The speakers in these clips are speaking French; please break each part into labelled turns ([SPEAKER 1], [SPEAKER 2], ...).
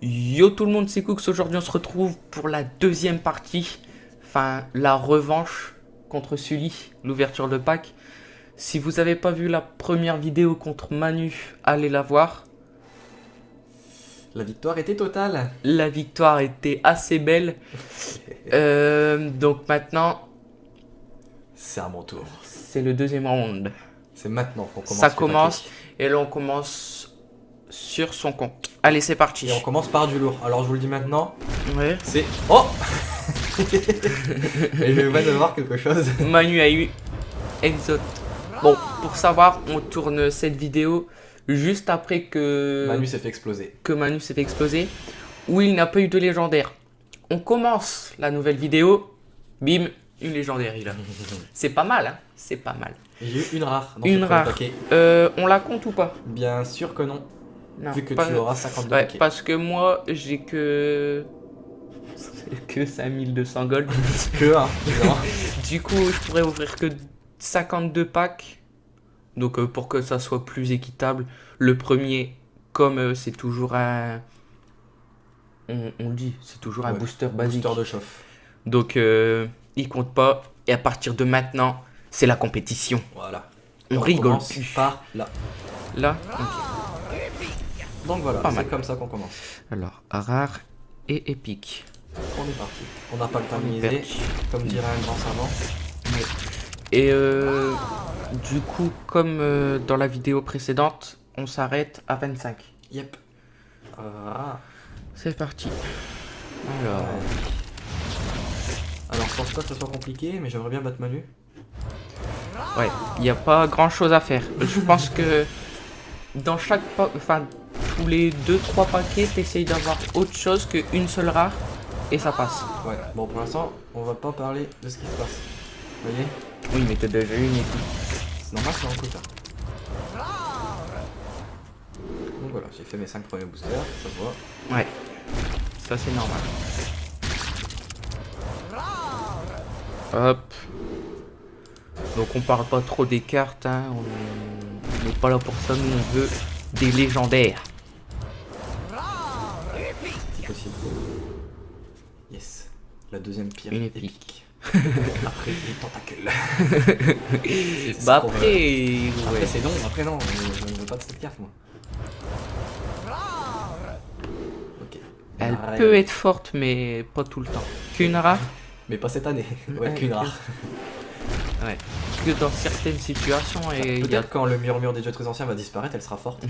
[SPEAKER 1] Yo tout le monde, c'est Cooks. Aujourd'hui on se retrouve pour la deuxième partie, enfin la revanche contre Sully, l'ouverture de pack. Si vous n'avez pas vu la première vidéo contre Manu, allez la voir.
[SPEAKER 2] La victoire était totale.
[SPEAKER 1] La victoire était assez belle. Donc maintenant,
[SPEAKER 2] C'est à mon tour.
[SPEAKER 1] c'est le deuxième round.
[SPEAKER 2] C'est maintenant qu'on commence.
[SPEAKER 1] Ça
[SPEAKER 2] le
[SPEAKER 1] commence
[SPEAKER 2] paquet.
[SPEAKER 1] et là on commence sur son compte. Allez, c'est parti.
[SPEAKER 2] Et on commence par du lourd. Alors je vous le dis maintenant,
[SPEAKER 1] Ouais.
[SPEAKER 2] c'est... Oh Et je vais devoir quelque chose.
[SPEAKER 1] Manu a eu Exot. Bon, pour savoir, on tourne cette vidéo juste après que
[SPEAKER 2] Manu s'est fait exploser.
[SPEAKER 1] Manu s'est fait exploser, où il n'a pas eu de légendaire. On commence la nouvelle vidéo, bim, une légendaire il a. C'est pas mal, hein, c'est pas mal.
[SPEAKER 2] J'ai eu une rare dans
[SPEAKER 1] Une
[SPEAKER 2] ce premier
[SPEAKER 1] rare.
[SPEAKER 2] paquet.
[SPEAKER 1] On la compte ou pas?
[SPEAKER 2] Bien sûr que non,
[SPEAKER 1] Non,
[SPEAKER 2] vu que
[SPEAKER 1] pas-
[SPEAKER 2] tu auras 52
[SPEAKER 1] Ouais,
[SPEAKER 2] paquets.
[SPEAKER 1] parce que moi, j'ai que 5200 gold.
[SPEAKER 2] Que un. Non.
[SPEAKER 1] Du coup, je pourrais ouvrir que 52 packs. Donc, pour que ça soit plus équitable, le premier, comme c'est toujours un. On le dit, c'est toujours un
[SPEAKER 2] Ouais,
[SPEAKER 1] booster basique.
[SPEAKER 2] Booster de chauffe.
[SPEAKER 1] Donc, il compte pas. Et à partir de maintenant, c'est la compétition.
[SPEAKER 2] Voilà.
[SPEAKER 1] On rigole
[SPEAKER 2] commence
[SPEAKER 1] plus.
[SPEAKER 2] par là.
[SPEAKER 1] Là, ok.
[SPEAKER 2] Donc voilà,
[SPEAKER 1] Pas
[SPEAKER 2] c'est
[SPEAKER 1] mal.
[SPEAKER 2] comme ça qu'on commence.
[SPEAKER 1] Alors, rare et épique.
[SPEAKER 2] On est parti. On n'a pas le temps de
[SPEAKER 1] On est
[SPEAKER 2] miser,
[SPEAKER 1] parti.
[SPEAKER 2] comme dirait un grand savant.
[SPEAKER 1] Et du coup, comme dans la vidéo précédente, on s'arrête à 25.
[SPEAKER 2] Yep. Ah.
[SPEAKER 1] C'est parti. Alors,
[SPEAKER 2] Ouais. Alors je pense pas que ce soit compliqué, mais j'aimerais bien battre Manu.
[SPEAKER 1] ouais, il n'y a pas grand chose à faire. Je pense que dans chaque enfin, tous les 2-3 paquets, t'essayes d'avoir autre chose qu'une seule rare et ça passe.
[SPEAKER 2] Ouais. Bon, pour l'instant, on va pas parler de ce qui se passe. Vous voyez?
[SPEAKER 1] Oui, mais t'as déjà eu une épique.
[SPEAKER 2] C'est normal, c'est un coup ça. Donc voilà, j'ai fait mes 5 premiers boosters, ça se voit.
[SPEAKER 1] Ouais, ça c'est normal. Hop. Donc on parle pas trop des cartes, hein. On n'est pas là pour ça, nous on veut des légendaires.
[SPEAKER 2] Si possible. Yes. La deuxième pire.
[SPEAKER 1] Une épique.
[SPEAKER 2] Après, les tentacules. C'est
[SPEAKER 1] Bah
[SPEAKER 2] ça qu'on veut.
[SPEAKER 1] après,
[SPEAKER 2] Après,
[SPEAKER 1] ouais.
[SPEAKER 2] c'est non, après non, je ne veux pas de cette carte moi. Ok.
[SPEAKER 1] Elle
[SPEAKER 2] Rare.
[SPEAKER 1] peut être forte, mais pas tout le temps. Qu'une rare.
[SPEAKER 2] Mais pas cette année. Ouais,
[SPEAKER 1] Ouais,
[SPEAKER 2] qu'une
[SPEAKER 1] ok.
[SPEAKER 2] rare.
[SPEAKER 1] Ouais. Que dans certaines situations, et il y a...
[SPEAKER 2] Peut-être quand le murmure des jeux très anciens va disparaître, elle sera forte.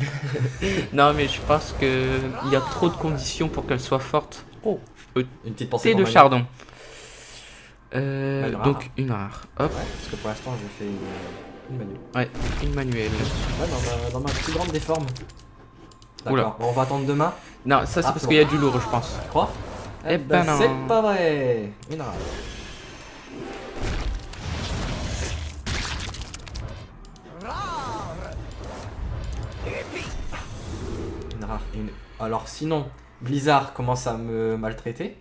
[SPEAKER 1] Non, mais je pense que il y a trop de conditions pour qu'elle soit forte. Oh,
[SPEAKER 2] Une petite pensée
[SPEAKER 1] thé
[SPEAKER 2] pour
[SPEAKER 1] de
[SPEAKER 2] Manu.
[SPEAKER 1] chardon.
[SPEAKER 2] Une rare.
[SPEAKER 1] Donc une rare. Hop,
[SPEAKER 2] Ouais, parce que pour l'instant, je fais une Manu.
[SPEAKER 1] ouais, une manuelle.
[SPEAKER 2] Ouais, dans ma plus grande des formes.
[SPEAKER 1] Oula.
[SPEAKER 2] D'accord, bon, on va attendre demain.
[SPEAKER 1] Non, ça c'est
[SPEAKER 2] Ah,
[SPEAKER 1] parce
[SPEAKER 2] bon.
[SPEAKER 1] qu'il y a du lourd, je pense.
[SPEAKER 2] Tu crois?
[SPEAKER 1] Eh ben non.
[SPEAKER 2] C'est pas vrai. Une rare. Une rare. Alors sinon, Blizzard commence à me maltraiter.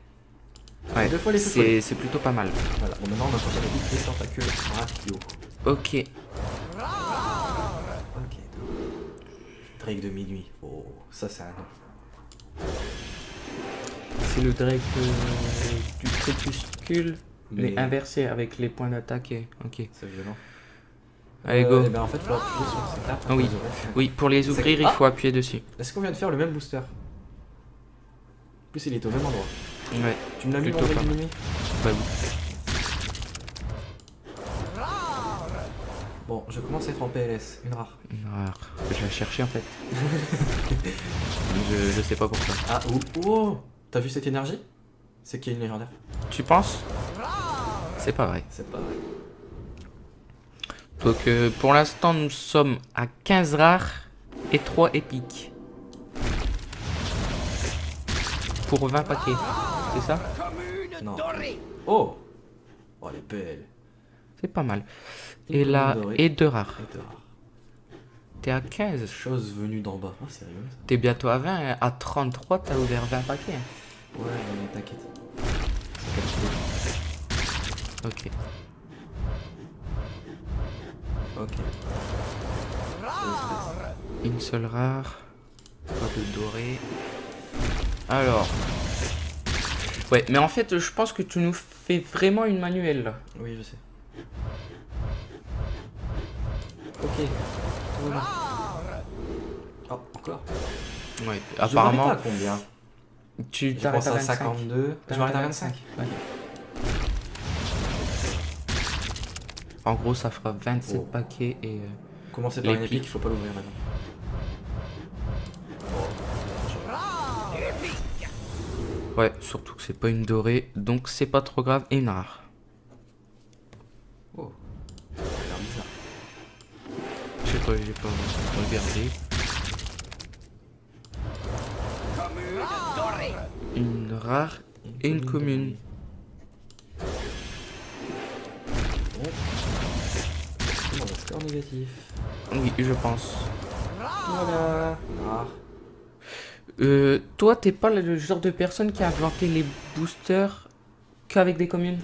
[SPEAKER 1] Ouais,
[SPEAKER 2] Deux fois les soufflets.
[SPEAKER 1] c'est plutôt pas mal.
[SPEAKER 2] Voilà, bon maintenant on a prochaine équipe les tentacules Rakio.
[SPEAKER 1] Ok.
[SPEAKER 2] Ok. Drake de minuit. Oh, ça c'est un nom.
[SPEAKER 1] C'est le Drake du crépuscule, mais inversé avec les points d'attaque. Ok.
[SPEAKER 2] C'est violent.
[SPEAKER 1] Allez, go.
[SPEAKER 2] Et ben en fait, il faut appuyer sur ces cartes.
[SPEAKER 1] Ah oui.
[SPEAKER 2] pour les ouvrir.
[SPEAKER 1] Oui, pour les ouvrir, il
[SPEAKER 2] Ah.
[SPEAKER 1] faut appuyer dessus.
[SPEAKER 2] Est-ce qu'on vient de faire le même booster? En plus, il est au même endroit.
[SPEAKER 1] Ouais.
[SPEAKER 2] Tu me l'as mis mon
[SPEAKER 1] Plutôt
[SPEAKER 2] Drake
[SPEAKER 1] pas
[SPEAKER 2] de
[SPEAKER 1] mal.
[SPEAKER 2] minuit?
[SPEAKER 1] Bah oui.
[SPEAKER 2] Bon, je commence à être en PLS. Une rare.
[SPEAKER 1] Une rare. Je vais chercher en fait. je sais pas pourquoi.
[SPEAKER 2] Ah, oh! T'as vu cette énergie? C'est qu'il y a une légendaire.
[SPEAKER 1] Tu penses? C'est pas vrai.
[SPEAKER 2] C'est pas vrai.
[SPEAKER 1] Donc pour l'instant nous sommes à 15 rares et 3 épiques. Pour 20 paquets. C'est ça?
[SPEAKER 2] Non. Oh! Oh, elle est belle.
[SPEAKER 1] C'est pas mal.
[SPEAKER 2] Une
[SPEAKER 1] Et là,
[SPEAKER 2] commande dorée.
[SPEAKER 1] et 2 rares.
[SPEAKER 2] Et de rare.
[SPEAKER 1] T'es à 15.
[SPEAKER 2] Chose venue d'en bas. Oh, sérieux?
[SPEAKER 1] T'es bientôt à 20. Hein. À 33, t'as ouvert 20 paquets. Hein.
[SPEAKER 2] Ouais, mais t'inquiète. C'est calculé.
[SPEAKER 1] Ok.
[SPEAKER 2] Ok.
[SPEAKER 1] Une seule rare. Pas de doré. Alors. Ouais, mais en fait, je pense que tu nous fais vraiment une manuelle là.
[SPEAKER 2] Oui, je sais. Ok. Voilà. Oh, encore.
[SPEAKER 1] Ouais,
[SPEAKER 2] Je
[SPEAKER 1] apparemment.
[SPEAKER 2] m'arrête à combien?
[SPEAKER 1] Tu
[SPEAKER 2] Je
[SPEAKER 1] t'arrêtes
[SPEAKER 2] pense
[SPEAKER 1] à
[SPEAKER 2] à
[SPEAKER 1] 25.
[SPEAKER 2] 52. Je m'arrête à 25.
[SPEAKER 1] Ouais. En gros, ça fera 27
[SPEAKER 2] Oh.
[SPEAKER 1] paquets et.
[SPEAKER 2] Commencez par
[SPEAKER 1] Les
[SPEAKER 2] une
[SPEAKER 1] pics.
[SPEAKER 2] épique, il faut pas l'ouvrir maintenant.
[SPEAKER 1] Ouais, surtout que c'est pas une dorée, donc c'est pas trop grave. Et une rare.
[SPEAKER 2] Oh. Ça a l'air bizarre.
[SPEAKER 1] Je sais pas, j'ai pas regardé. Une rare et une commune.
[SPEAKER 2] Oh. On a score négatif.
[SPEAKER 1] Oui, je pense.
[SPEAKER 2] Voilà. Rare.
[SPEAKER 1] Toi, t'es pas le genre de personne qui a inventé les boosters qu'avec des communes?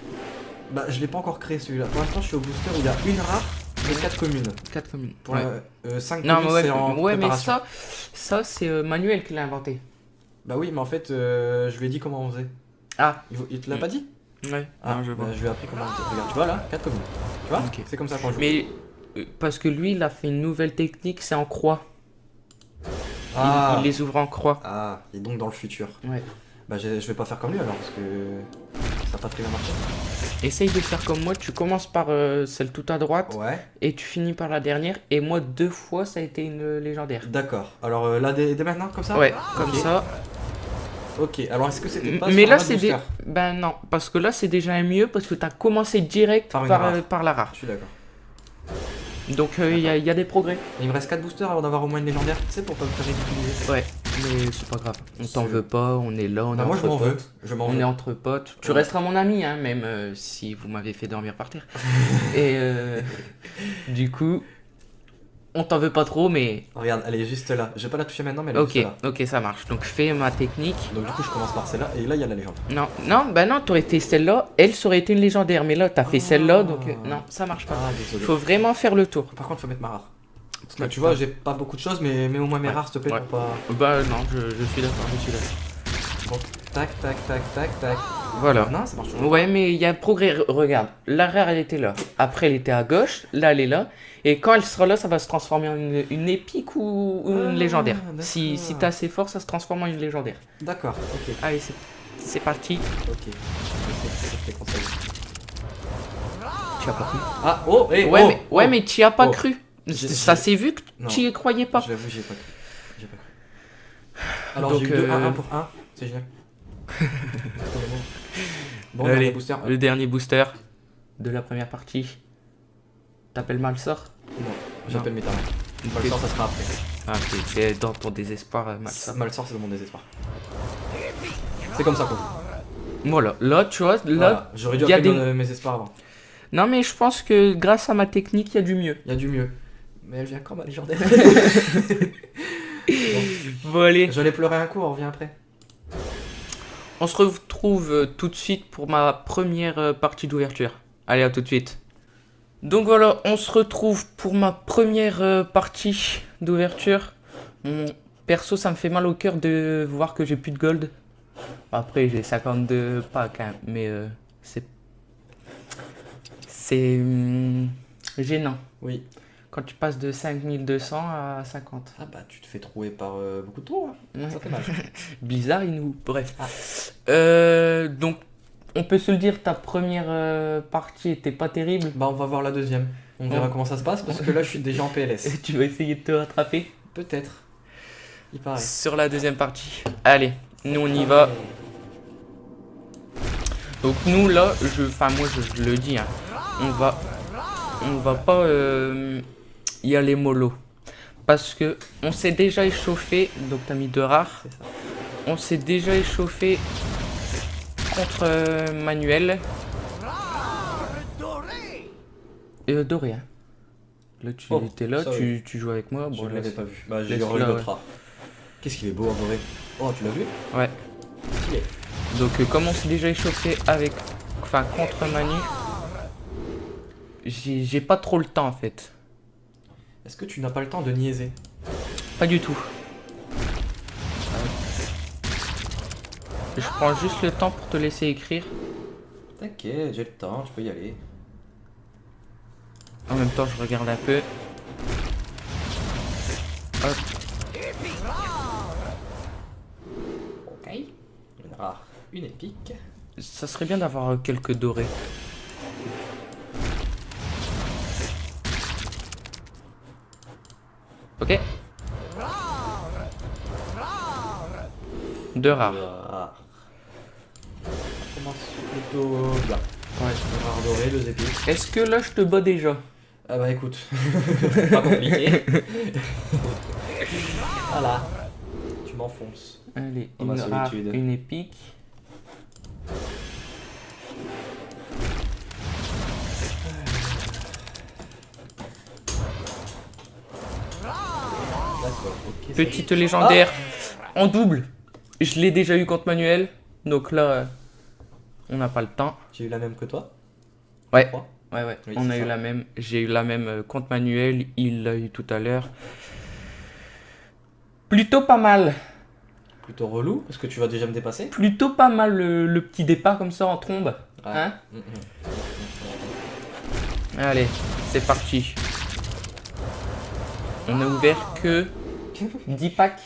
[SPEAKER 2] Bah, je l'ai pas encore créé celui-là. Pour l'instant, je suis au booster où il y a une rare et 4 communes.
[SPEAKER 1] 4 communes.
[SPEAKER 2] Pour
[SPEAKER 1] Ouais.
[SPEAKER 2] 5
[SPEAKER 1] Non,
[SPEAKER 2] communes,
[SPEAKER 1] mais
[SPEAKER 2] c'est en
[SPEAKER 1] ouais, mais
[SPEAKER 2] préparation.
[SPEAKER 1] ça c'est Manuel qui l'a inventé.
[SPEAKER 2] Bah oui, mais en fait, je lui ai dit comment on faisait.
[SPEAKER 1] Ah,
[SPEAKER 2] Il te l'a pas dit?
[SPEAKER 1] ouais,
[SPEAKER 2] Ah,
[SPEAKER 1] non, je vois.
[SPEAKER 2] bah, je lui ai appris comment on faisait. Regarde, tu vois là, 4 communes. Tu vois?
[SPEAKER 1] Ok.
[SPEAKER 2] C'est comme ça qu'on joue.
[SPEAKER 1] Mais parce que lui, il a fait une nouvelle technique, c'est en croix.
[SPEAKER 2] Ah.
[SPEAKER 1] Il les ouvre en croix.
[SPEAKER 2] Ah, et donc dans le futur.
[SPEAKER 1] Ouais.
[SPEAKER 2] Bah, je vais pas faire comme lui alors, parce que ça a pas très bien marché.
[SPEAKER 1] Essaye de faire comme moi, tu commences par celle tout à droite
[SPEAKER 2] Ouais,
[SPEAKER 1] et tu finis par la dernière. Et moi, 2 fois, ça a été une légendaire.
[SPEAKER 2] d'accord. Alors là, dès maintenant, comme ça?
[SPEAKER 1] Ouais, comme
[SPEAKER 2] Ok.
[SPEAKER 1] ça.
[SPEAKER 2] Ok, alors est-ce que c'était pas
[SPEAKER 1] Mais
[SPEAKER 2] sur
[SPEAKER 1] là,
[SPEAKER 2] un autre
[SPEAKER 1] c'est des.
[SPEAKER 2] booster?
[SPEAKER 1] Ben non, parce que là, c'est déjà un mieux parce que t'as commencé direct
[SPEAKER 2] Par
[SPEAKER 1] par,
[SPEAKER 2] une rare.
[SPEAKER 1] par la rare.
[SPEAKER 2] Je suis d'accord.
[SPEAKER 1] Donc, il y a des progrès.
[SPEAKER 2] Il me reste 4 boosters avant d'avoir au moins une légendaire, tu sais, pour pas me faire ridiculiser.
[SPEAKER 1] Ouais, mais c'est pas grave. On t'en
[SPEAKER 2] C'est-
[SPEAKER 1] veut pas, on est là, on
[SPEAKER 2] Bah,
[SPEAKER 1] est
[SPEAKER 2] moi, je
[SPEAKER 1] entre
[SPEAKER 2] m'en veux.
[SPEAKER 1] potes.
[SPEAKER 2] Je m'en
[SPEAKER 1] On
[SPEAKER 2] veux.
[SPEAKER 1] est entre potes. Tu
[SPEAKER 2] Ouais.
[SPEAKER 1] resteras mon ami, hein, même si vous m'avez fait dormir par terre. Et du coup, on t'en veut pas trop, mais
[SPEAKER 2] Regarde, elle est juste là. Je vais pas la toucher maintenant, mais elle est
[SPEAKER 1] ok,
[SPEAKER 2] juste là.
[SPEAKER 1] ok, ça marche. Donc fais ma technique.
[SPEAKER 2] Donc du coup, je commence par celle-là, et là, il y a la légende.
[SPEAKER 1] Non, non, bah non, t'aurais fait celle-là, elle ça aurait été une légendaire, mais là t'as fait celle-là, donc
[SPEAKER 2] Ah.
[SPEAKER 1] non, ça marche pas.
[SPEAKER 2] Ah, désolé.
[SPEAKER 1] Faut vraiment faire le tour.
[SPEAKER 2] Par contre, faut mettre ma rare. Parce que
[SPEAKER 1] Ouais,
[SPEAKER 2] tu vois,
[SPEAKER 1] putain.
[SPEAKER 2] j'ai pas beaucoup de choses, mais mets au moins mes
[SPEAKER 1] Ouais.
[SPEAKER 2] rares, s'il te plaît,
[SPEAKER 1] Ouais.
[SPEAKER 2] pour pas...
[SPEAKER 1] Bah non, je suis d'accord, je suis d'accord.
[SPEAKER 2] Bon, tac, tac, tac, tac, tac.
[SPEAKER 1] Voilà.
[SPEAKER 2] Non, ça marche toujours.
[SPEAKER 1] Ouais, mais il y a un progrès. Regarde, la rare elle était là. Après elle était à gauche, là elle est là. Et quand elle sera là, ça va se transformer en une épique ou une
[SPEAKER 2] Ah,
[SPEAKER 1] légendaire.
[SPEAKER 2] d'accord.
[SPEAKER 1] Si t'es assez fort, ça se transforme en une légendaire.
[SPEAKER 2] D'accord, ok.
[SPEAKER 1] Allez, c'est parti.
[SPEAKER 2] Ok. Je te conseille.
[SPEAKER 1] Tu as pas cru?
[SPEAKER 2] Ah, oh, hey,
[SPEAKER 1] Ouais,
[SPEAKER 2] oh,
[SPEAKER 1] mais, ouais,
[SPEAKER 2] oh.
[SPEAKER 1] mais tu y as pas
[SPEAKER 2] Oh.
[SPEAKER 1] cru.
[SPEAKER 2] J'ai-
[SPEAKER 1] Ça
[SPEAKER 2] j'ai-
[SPEAKER 1] s'est vu que
[SPEAKER 2] Non.
[SPEAKER 1] tu y croyais pas.
[SPEAKER 2] J'avoue, j'ai pas cru. J'ai pas cru. Alors,
[SPEAKER 1] Donc,
[SPEAKER 2] j'ai eu 2 1 1 pour 1. C'est génial. Bon,
[SPEAKER 1] Allez,
[SPEAKER 2] dernier booster.
[SPEAKER 1] le dernier booster de la première partie. T'appelles mal sort?
[SPEAKER 2] Non, j'appelle mes talents.
[SPEAKER 1] Ok.
[SPEAKER 2] Malsort, ça sera après.
[SPEAKER 1] Ah, ok, c'est dans ton désespoir, mal sort.
[SPEAKER 2] Malsort, c'est dans mon désespoir. C'est comme ça qu'on joue.
[SPEAKER 1] Voilà, là, tu vois, là,
[SPEAKER 2] Voilà. J'aurais dû
[SPEAKER 1] il y a
[SPEAKER 2] appeler
[SPEAKER 1] des-
[SPEAKER 2] mes espoirs avant.
[SPEAKER 1] non, mais je pense que grâce à ma technique, il y a du mieux.
[SPEAKER 2] Il y a du mieux. Mais elle vient quand, ma légendaire?
[SPEAKER 1] Bon, allez,
[SPEAKER 2] J'allais pleurer un coup, on revient après.
[SPEAKER 1] on se retrouve tout de suite pour ma première partie d'ouverture. Allez, à tout de suite. Donc voilà, on se retrouve pour ma première partie d'ouverture. Mon perso, ça me fait mal au cœur de voir que j'ai plus de gold. Après, j'ai 52 packs, hein, mais c'est gênant.
[SPEAKER 2] Oui.
[SPEAKER 1] Quand tu passes de 5200 à 50.
[SPEAKER 2] Ah bah, tu te fais trouver par beaucoup de trous, hein.
[SPEAKER 1] Ouais.
[SPEAKER 2] Ça fait mal.
[SPEAKER 1] Blizzard, il nous... Bref.
[SPEAKER 2] Ah.
[SPEAKER 1] Donc, on peut se le dire, ta première partie était pas terrible.
[SPEAKER 2] Bah, on va voir la deuxième. On verra
[SPEAKER 1] Oh.
[SPEAKER 2] comment ça se passe, parce que là, je suis déjà en PLS.
[SPEAKER 1] Tu vas essayer de te rattraper
[SPEAKER 2] Peut-être. Il paraît.
[SPEAKER 1] sur la deuxième partie. Allez, nous on y va. Donc nous là, moi je le dis, hein, on va pas y aller mollo. Parce que on s'est déjà échauffé, donc t'as mis 2 rares.
[SPEAKER 2] C'est ça.
[SPEAKER 1] On s'est déjà échauffé contre Manuel. Doré, hein. Là tu
[SPEAKER 2] Oh,
[SPEAKER 1] étais là,
[SPEAKER 2] ça,
[SPEAKER 1] tu joues avec moi.
[SPEAKER 2] Je
[SPEAKER 1] Bon,
[SPEAKER 2] ne l'avais
[SPEAKER 1] laisse-
[SPEAKER 2] pas vu. Bah, j'ai
[SPEAKER 1] laisse-le,
[SPEAKER 2] revu
[SPEAKER 1] ouais.
[SPEAKER 2] l'autre rare. Qu'est-ce qu'il est beau en doré. Oh, tu l'as vu?
[SPEAKER 1] Ouais.
[SPEAKER 2] Stylé.
[SPEAKER 1] Donc comme on s'est déjà échauffé contre Manu, j'ai pas trop le temps en fait.
[SPEAKER 2] Est-ce que tu n'as pas le temps de niaiser?
[SPEAKER 1] Pas du tout. Je prends juste le temps pour te laisser écrire.
[SPEAKER 2] T'inquiète, j'ai le temps, je peux y aller.
[SPEAKER 1] En même temps, je regarde un peu. Hop.
[SPEAKER 2] Ok. Une rare, une épique.
[SPEAKER 1] Ça serait bien d'avoir quelques dorés. Ok. 2 rares.
[SPEAKER 2] Rare. Ça commence plutôt bien.
[SPEAKER 1] Ouais.
[SPEAKER 2] Une rare dorée, 2 épiques.
[SPEAKER 1] Est-ce que là, je te bats déjà?
[SPEAKER 2] Ah bah écoute, c'est pas compliqué. Voilà. Tu m'enfonces.
[SPEAKER 1] Allez,
[SPEAKER 2] Dans ma
[SPEAKER 1] une rare,
[SPEAKER 2] solitude.
[SPEAKER 1] une épique.
[SPEAKER 2] D'accord, ok.
[SPEAKER 1] Petite légendaire en double. Je l'ai déjà eu contre Manuel. Donc là, on n'a pas le temps.
[SPEAKER 2] J'ai eu la même que toi.
[SPEAKER 1] Ouais.
[SPEAKER 2] Je crois.
[SPEAKER 1] Ouais,
[SPEAKER 2] Oui,
[SPEAKER 1] on
[SPEAKER 2] c'est
[SPEAKER 1] a eu
[SPEAKER 2] ça.
[SPEAKER 1] la même. J'ai eu la même contre Manuel. Il l'a eu tout à l'heure. Plutôt pas mal.
[SPEAKER 2] Plutôt relou, parce que tu vas déjà me dépasser.
[SPEAKER 1] Plutôt pas mal le petit départ comme ça en trombe. Hein?
[SPEAKER 2] Mhm.
[SPEAKER 1] Allez, c'est parti. On a ouvert que 10 packs.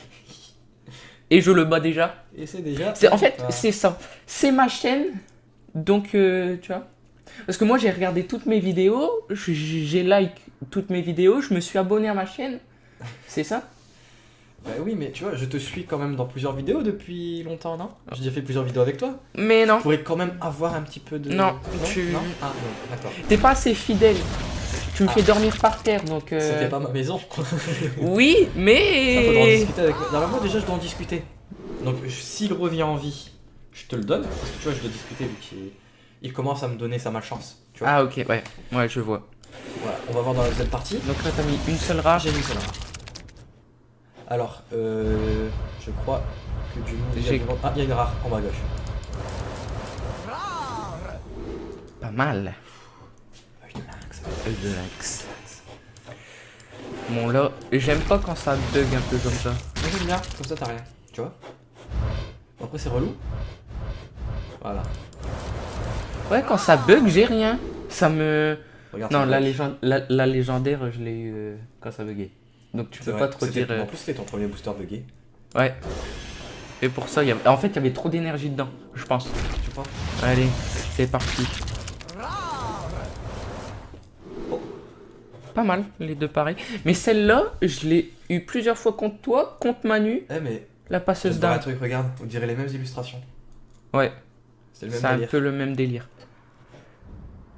[SPEAKER 1] Et je le bats déjà.
[SPEAKER 2] Et c'est déjà.
[SPEAKER 1] En fait, c'est ça. C'est ma chaîne. Donc, tu vois. Parce que moi, j'ai regardé toutes mes vidéos. J'ai like toutes mes vidéos. Je me suis abonné à ma chaîne. C'est ça?
[SPEAKER 2] Bah oui, mais tu vois, je te suis quand même dans plusieurs vidéos depuis longtemps, non? J'ai déjà fait plusieurs vidéos avec toi.
[SPEAKER 1] Mais non.
[SPEAKER 2] Je pourrais quand même avoir un petit peu de.
[SPEAKER 1] Non, tu-
[SPEAKER 2] Non ah non, d'accord.
[SPEAKER 1] T'es pas assez fidèle. Tu me
[SPEAKER 2] Ah.
[SPEAKER 1] fais dormir par terre. Donc,
[SPEAKER 2] C'était pas ma maison.
[SPEAKER 1] oui,
[SPEAKER 2] Ça, faudra en
[SPEAKER 1] mais.
[SPEAKER 2] discuter avec. Alors moi déjà je dois en discuter. Donc s'il revient en vie, je te le donne parce que tu vois je dois discuter vu qu'il commence à me donner sa malchance. Tu vois.
[SPEAKER 1] Ah, ok, ouais. Ouais, je vois.
[SPEAKER 2] Voilà, on va voir dans la deuxième partie.
[SPEAKER 1] Donc là, t'as mis une seule rare.
[SPEAKER 2] J'ai une seule rare. Alors, je crois que du monde.
[SPEAKER 1] J'ai-
[SPEAKER 2] Ah, il y a une rare en bas à gauche.
[SPEAKER 1] Pas mal.
[SPEAKER 2] Œil de lynx.
[SPEAKER 1] Œil de lynx. Bon, là, j'aime pas quand ça bug un peu comme ça.
[SPEAKER 2] Moi j'aime bien, comme ça t'as rien. Tu vois. Bon, après c'est relou. Voilà.
[SPEAKER 1] Ouais, quand ça bug, j'ai rien. Ça me.
[SPEAKER 2] Regarde.
[SPEAKER 1] Non,
[SPEAKER 2] ça
[SPEAKER 1] la,
[SPEAKER 2] bug.
[SPEAKER 1] la légendaire, je l'ai eu quand ça buguait. Donc tu
[SPEAKER 2] C'est
[SPEAKER 1] peux
[SPEAKER 2] vrai,
[SPEAKER 1] pas trop
[SPEAKER 2] c'était-
[SPEAKER 1] dire.
[SPEAKER 2] En plus c'était ton premier booster buggé.
[SPEAKER 1] Ouais. Et pour ça, en fait, il y avait trop d'énergie dedans, je pense.
[SPEAKER 2] Tu crois?
[SPEAKER 1] Allez, c'est parti.
[SPEAKER 2] Oh.
[SPEAKER 1] Pas mal, les deux pareils. Mais celle-là, je l'ai eu plusieurs fois contre toi, contre Manu,
[SPEAKER 2] Eh mais.
[SPEAKER 1] la
[SPEAKER 2] Je
[SPEAKER 1] passeuse
[SPEAKER 2] vais te dire un
[SPEAKER 1] d'âme.
[SPEAKER 2] truc, regarde, on dirait les mêmes illustrations.
[SPEAKER 1] Ouais,
[SPEAKER 2] C'est le même
[SPEAKER 1] c'est un
[SPEAKER 2] délire.
[SPEAKER 1] peu le même délire.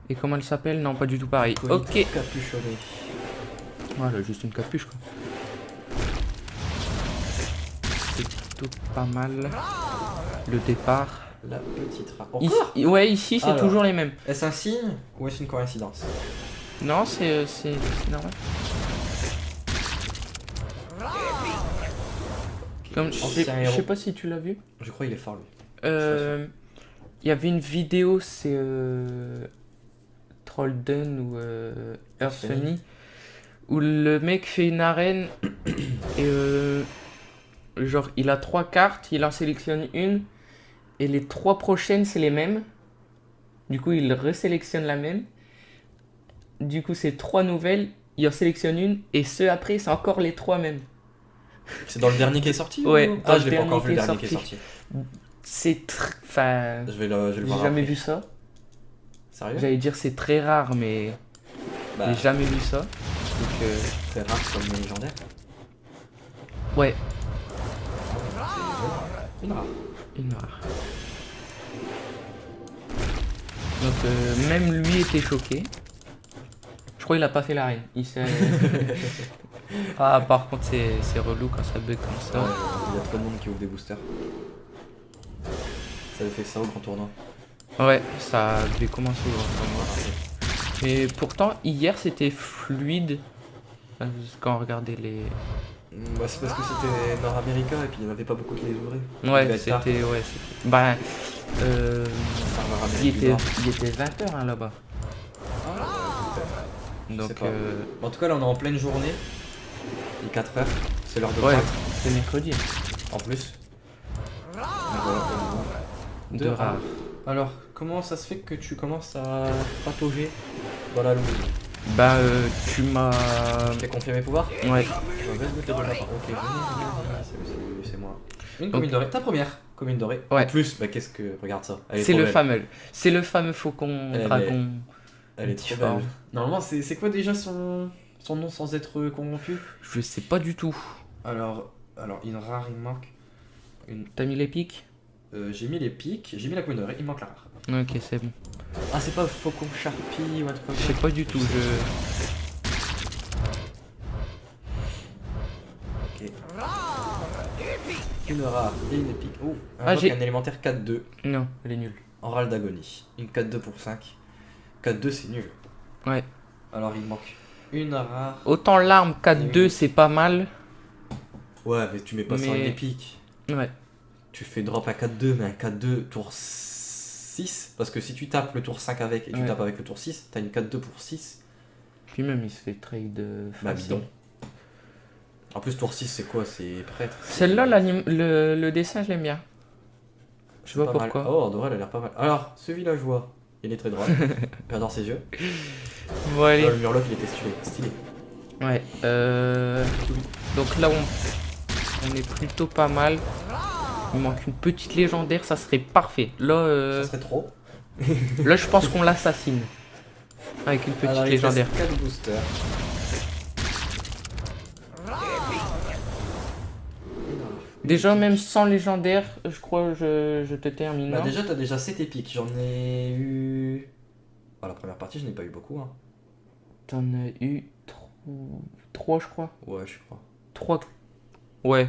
[SPEAKER 1] Et comment elle s'appelle? Non, pas du tout pareil.
[SPEAKER 2] Iconique
[SPEAKER 1] Ok.
[SPEAKER 2] capuchonné.
[SPEAKER 1] Voilà, juste une capuche quoi. C'est plutôt pas mal. Le départ.
[SPEAKER 2] La petite rare.
[SPEAKER 1] Ici, ouais, ici c'est
[SPEAKER 2] Alors.
[SPEAKER 1] toujours les mêmes.
[SPEAKER 2] Est-ce un signe ou est-ce une coïncidence?
[SPEAKER 1] Non, c'est normal. Comme,
[SPEAKER 2] Ancien
[SPEAKER 1] je sais
[SPEAKER 2] héros.
[SPEAKER 1] pas si tu l'as vu.
[SPEAKER 2] Je crois qu'il est fort lui.
[SPEAKER 1] Il y avait une vidéo, c'est Trollden ou Earth Funny, où le mec fait une arène et genre il a 3 cartes, il en sélectionne une et les 3 prochaines c'est les mêmes. Du coup il resélectionne la même. Du coup c'est 3 nouvelles, il en sélectionne une et ceux après c'est encore les 3 mêmes.
[SPEAKER 2] C'est dans le dernier qui est sorti
[SPEAKER 1] Ouais,
[SPEAKER 2] ou...
[SPEAKER 1] dans
[SPEAKER 2] Ah,
[SPEAKER 1] le
[SPEAKER 2] je l'ai pas encore vu le
[SPEAKER 1] dernier
[SPEAKER 2] dernier
[SPEAKER 1] qui
[SPEAKER 2] qui
[SPEAKER 1] est
[SPEAKER 2] est sorti.
[SPEAKER 1] C'est enfin,
[SPEAKER 2] Je vais le
[SPEAKER 1] j'ai
[SPEAKER 2] voir.
[SPEAKER 1] jamais
[SPEAKER 2] après.
[SPEAKER 1] vu ça.
[SPEAKER 2] Sérieux?
[SPEAKER 1] J'allais dire c'est très rare mais
[SPEAKER 2] Bah,
[SPEAKER 1] j'ai jamais vu ça. Donc
[SPEAKER 2] très rare comme le légendaire.
[SPEAKER 1] ouais,
[SPEAKER 2] C'est une rare.
[SPEAKER 1] une rare. Donc même lui était choqué. Je crois qu'il a pas fait l'arène. Il s'est. Ah par contre c'est relou quand ça bug comme ça.
[SPEAKER 2] Ouais, il y a trop de monde qui ouvre des boosters. Ça avait fait ça au grand tournoi.
[SPEAKER 1] Ouais, ça devait commencer au grand tournoi. Mais pourtant hier c'était fluide. Quand on regardait les.
[SPEAKER 2] Bah, c'est parce que c'était Nord-Américain et puis il n'y en avait pas beaucoup qui les ouvraient. Il
[SPEAKER 1] Ouais,
[SPEAKER 2] devait être tard.
[SPEAKER 1] c'était. Bah.
[SPEAKER 2] Serveur
[SPEAKER 1] Il
[SPEAKER 2] Amérique du Nord.
[SPEAKER 1] était 20h hein, là-bas.
[SPEAKER 2] Je sais
[SPEAKER 1] Donc.
[SPEAKER 2] pas. En tout cas, là on est en pleine journée. Il est 4 heures. C'est l'heure de
[SPEAKER 1] Ouais,
[SPEAKER 2] pointe.
[SPEAKER 1] c'est mercredi.
[SPEAKER 2] En plus. Donc, voilà.
[SPEAKER 1] 2 rares.
[SPEAKER 2] Alors, comment ça se fait que tu commences à patauger dans la loose?
[SPEAKER 1] Bah, tu m'as...
[SPEAKER 2] T'as confié mes pouvoirs?
[SPEAKER 1] Ouais.
[SPEAKER 2] Ok, c'est moi. Une commune dorée. Ta première commune dorée.
[SPEAKER 1] Ouais.
[SPEAKER 2] En plus, bah qu'est-ce que... Regarde ça. Elle est
[SPEAKER 1] C'est
[SPEAKER 2] trop
[SPEAKER 1] le
[SPEAKER 2] belle.
[SPEAKER 1] fameux. C'est le fameux faucon
[SPEAKER 2] Elle est-
[SPEAKER 1] dragon.
[SPEAKER 2] Elle est trop
[SPEAKER 1] différent.
[SPEAKER 2] belle. Normalement, c'est quoi déjà son nom sans être corrompu?
[SPEAKER 1] Je sais pas du tout.
[SPEAKER 2] Alors, une rare, il me manque.
[SPEAKER 1] T'as mis les pics?
[SPEAKER 2] J'ai mis les pics, j'ai mis la commune dorée, il me manque la rare.
[SPEAKER 1] Ok, c'est bon.
[SPEAKER 2] Ah, c'est pas Faucon Sharpie ou un truc comme
[SPEAKER 1] Je
[SPEAKER 2] ça?
[SPEAKER 1] sais pas du tout,
[SPEAKER 2] Ok. Une rare et une épique. Oh,
[SPEAKER 1] Ah, j'ai-
[SPEAKER 2] un élémentaire 4-2
[SPEAKER 1] Non, elle est nulle.
[SPEAKER 2] en râle d'agonie. Une 4-2 pour 5. 4-2 c'est nul.
[SPEAKER 1] Ouais.
[SPEAKER 2] Alors il me manque une rare.
[SPEAKER 1] Autant l'arme 4-2, c'est pas mal.
[SPEAKER 2] Ouais, mais tu mets pas ça en
[SPEAKER 1] Mais-
[SPEAKER 2] épique.
[SPEAKER 1] Ouais.
[SPEAKER 2] Tu fais drop un 4-2, mais un 4-2 tour 6. Parce que si tu tapes le tour 5 avec et tu
[SPEAKER 1] Ouais.
[SPEAKER 2] tapes avec le tour 6, t'as une 4-2 pour 6.
[SPEAKER 1] Puis même, il se fait trade
[SPEAKER 2] Bah
[SPEAKER 1] facile.
[SPEAKER 2] bidon. En plus, tour 6 c'est quoi? C'est prêtre.
[SPEAKER 1] Celle-là, le dessin, je l'aime bien. Je vois
[SPEAKER 2] Pas mal.
[SPEAKER 1] pourquoi.
[SPEAKER 2] Oh, Andorra, elle a l'air pas mal. Alors, ce villageois, il est très drôle. J'adore ses yeux.
[SPEAKER 1] Bon, allez.
[SPEAKER 2] Le murloc, il était stylé.
[SPEAKER 1] Ouais. Donc là, on est plutôt pas mal. Il manque une petite légendaire, ça serait parfait. Là,
[SPEAKER 2] Ça serait trop.
[SPEAKER 1] là je pense qu'on l'assassine. Avec une petite
[SPEAKER 2] Alors, il
[SPEAKER 1] légendaire.
[SPEAKER 2] reste 4 boosters.
[SPEAKER 1] Déjà, même sans légendaire, je crois que je te termine.
[SPEAKER 2] Bah
[SPEAKER 1] non
[SPEAKER 2] déjà, t'as déjà 7 épiques. J'en ai eu... Bah, la première partie, je n'ai pas eu beaucoup. Hein.
[SPEAKER 1] T'en as eu 3, je crois.
[SPEAKER 2] Ouais, je crois.
[SPEAKER 1] 3. Ouais.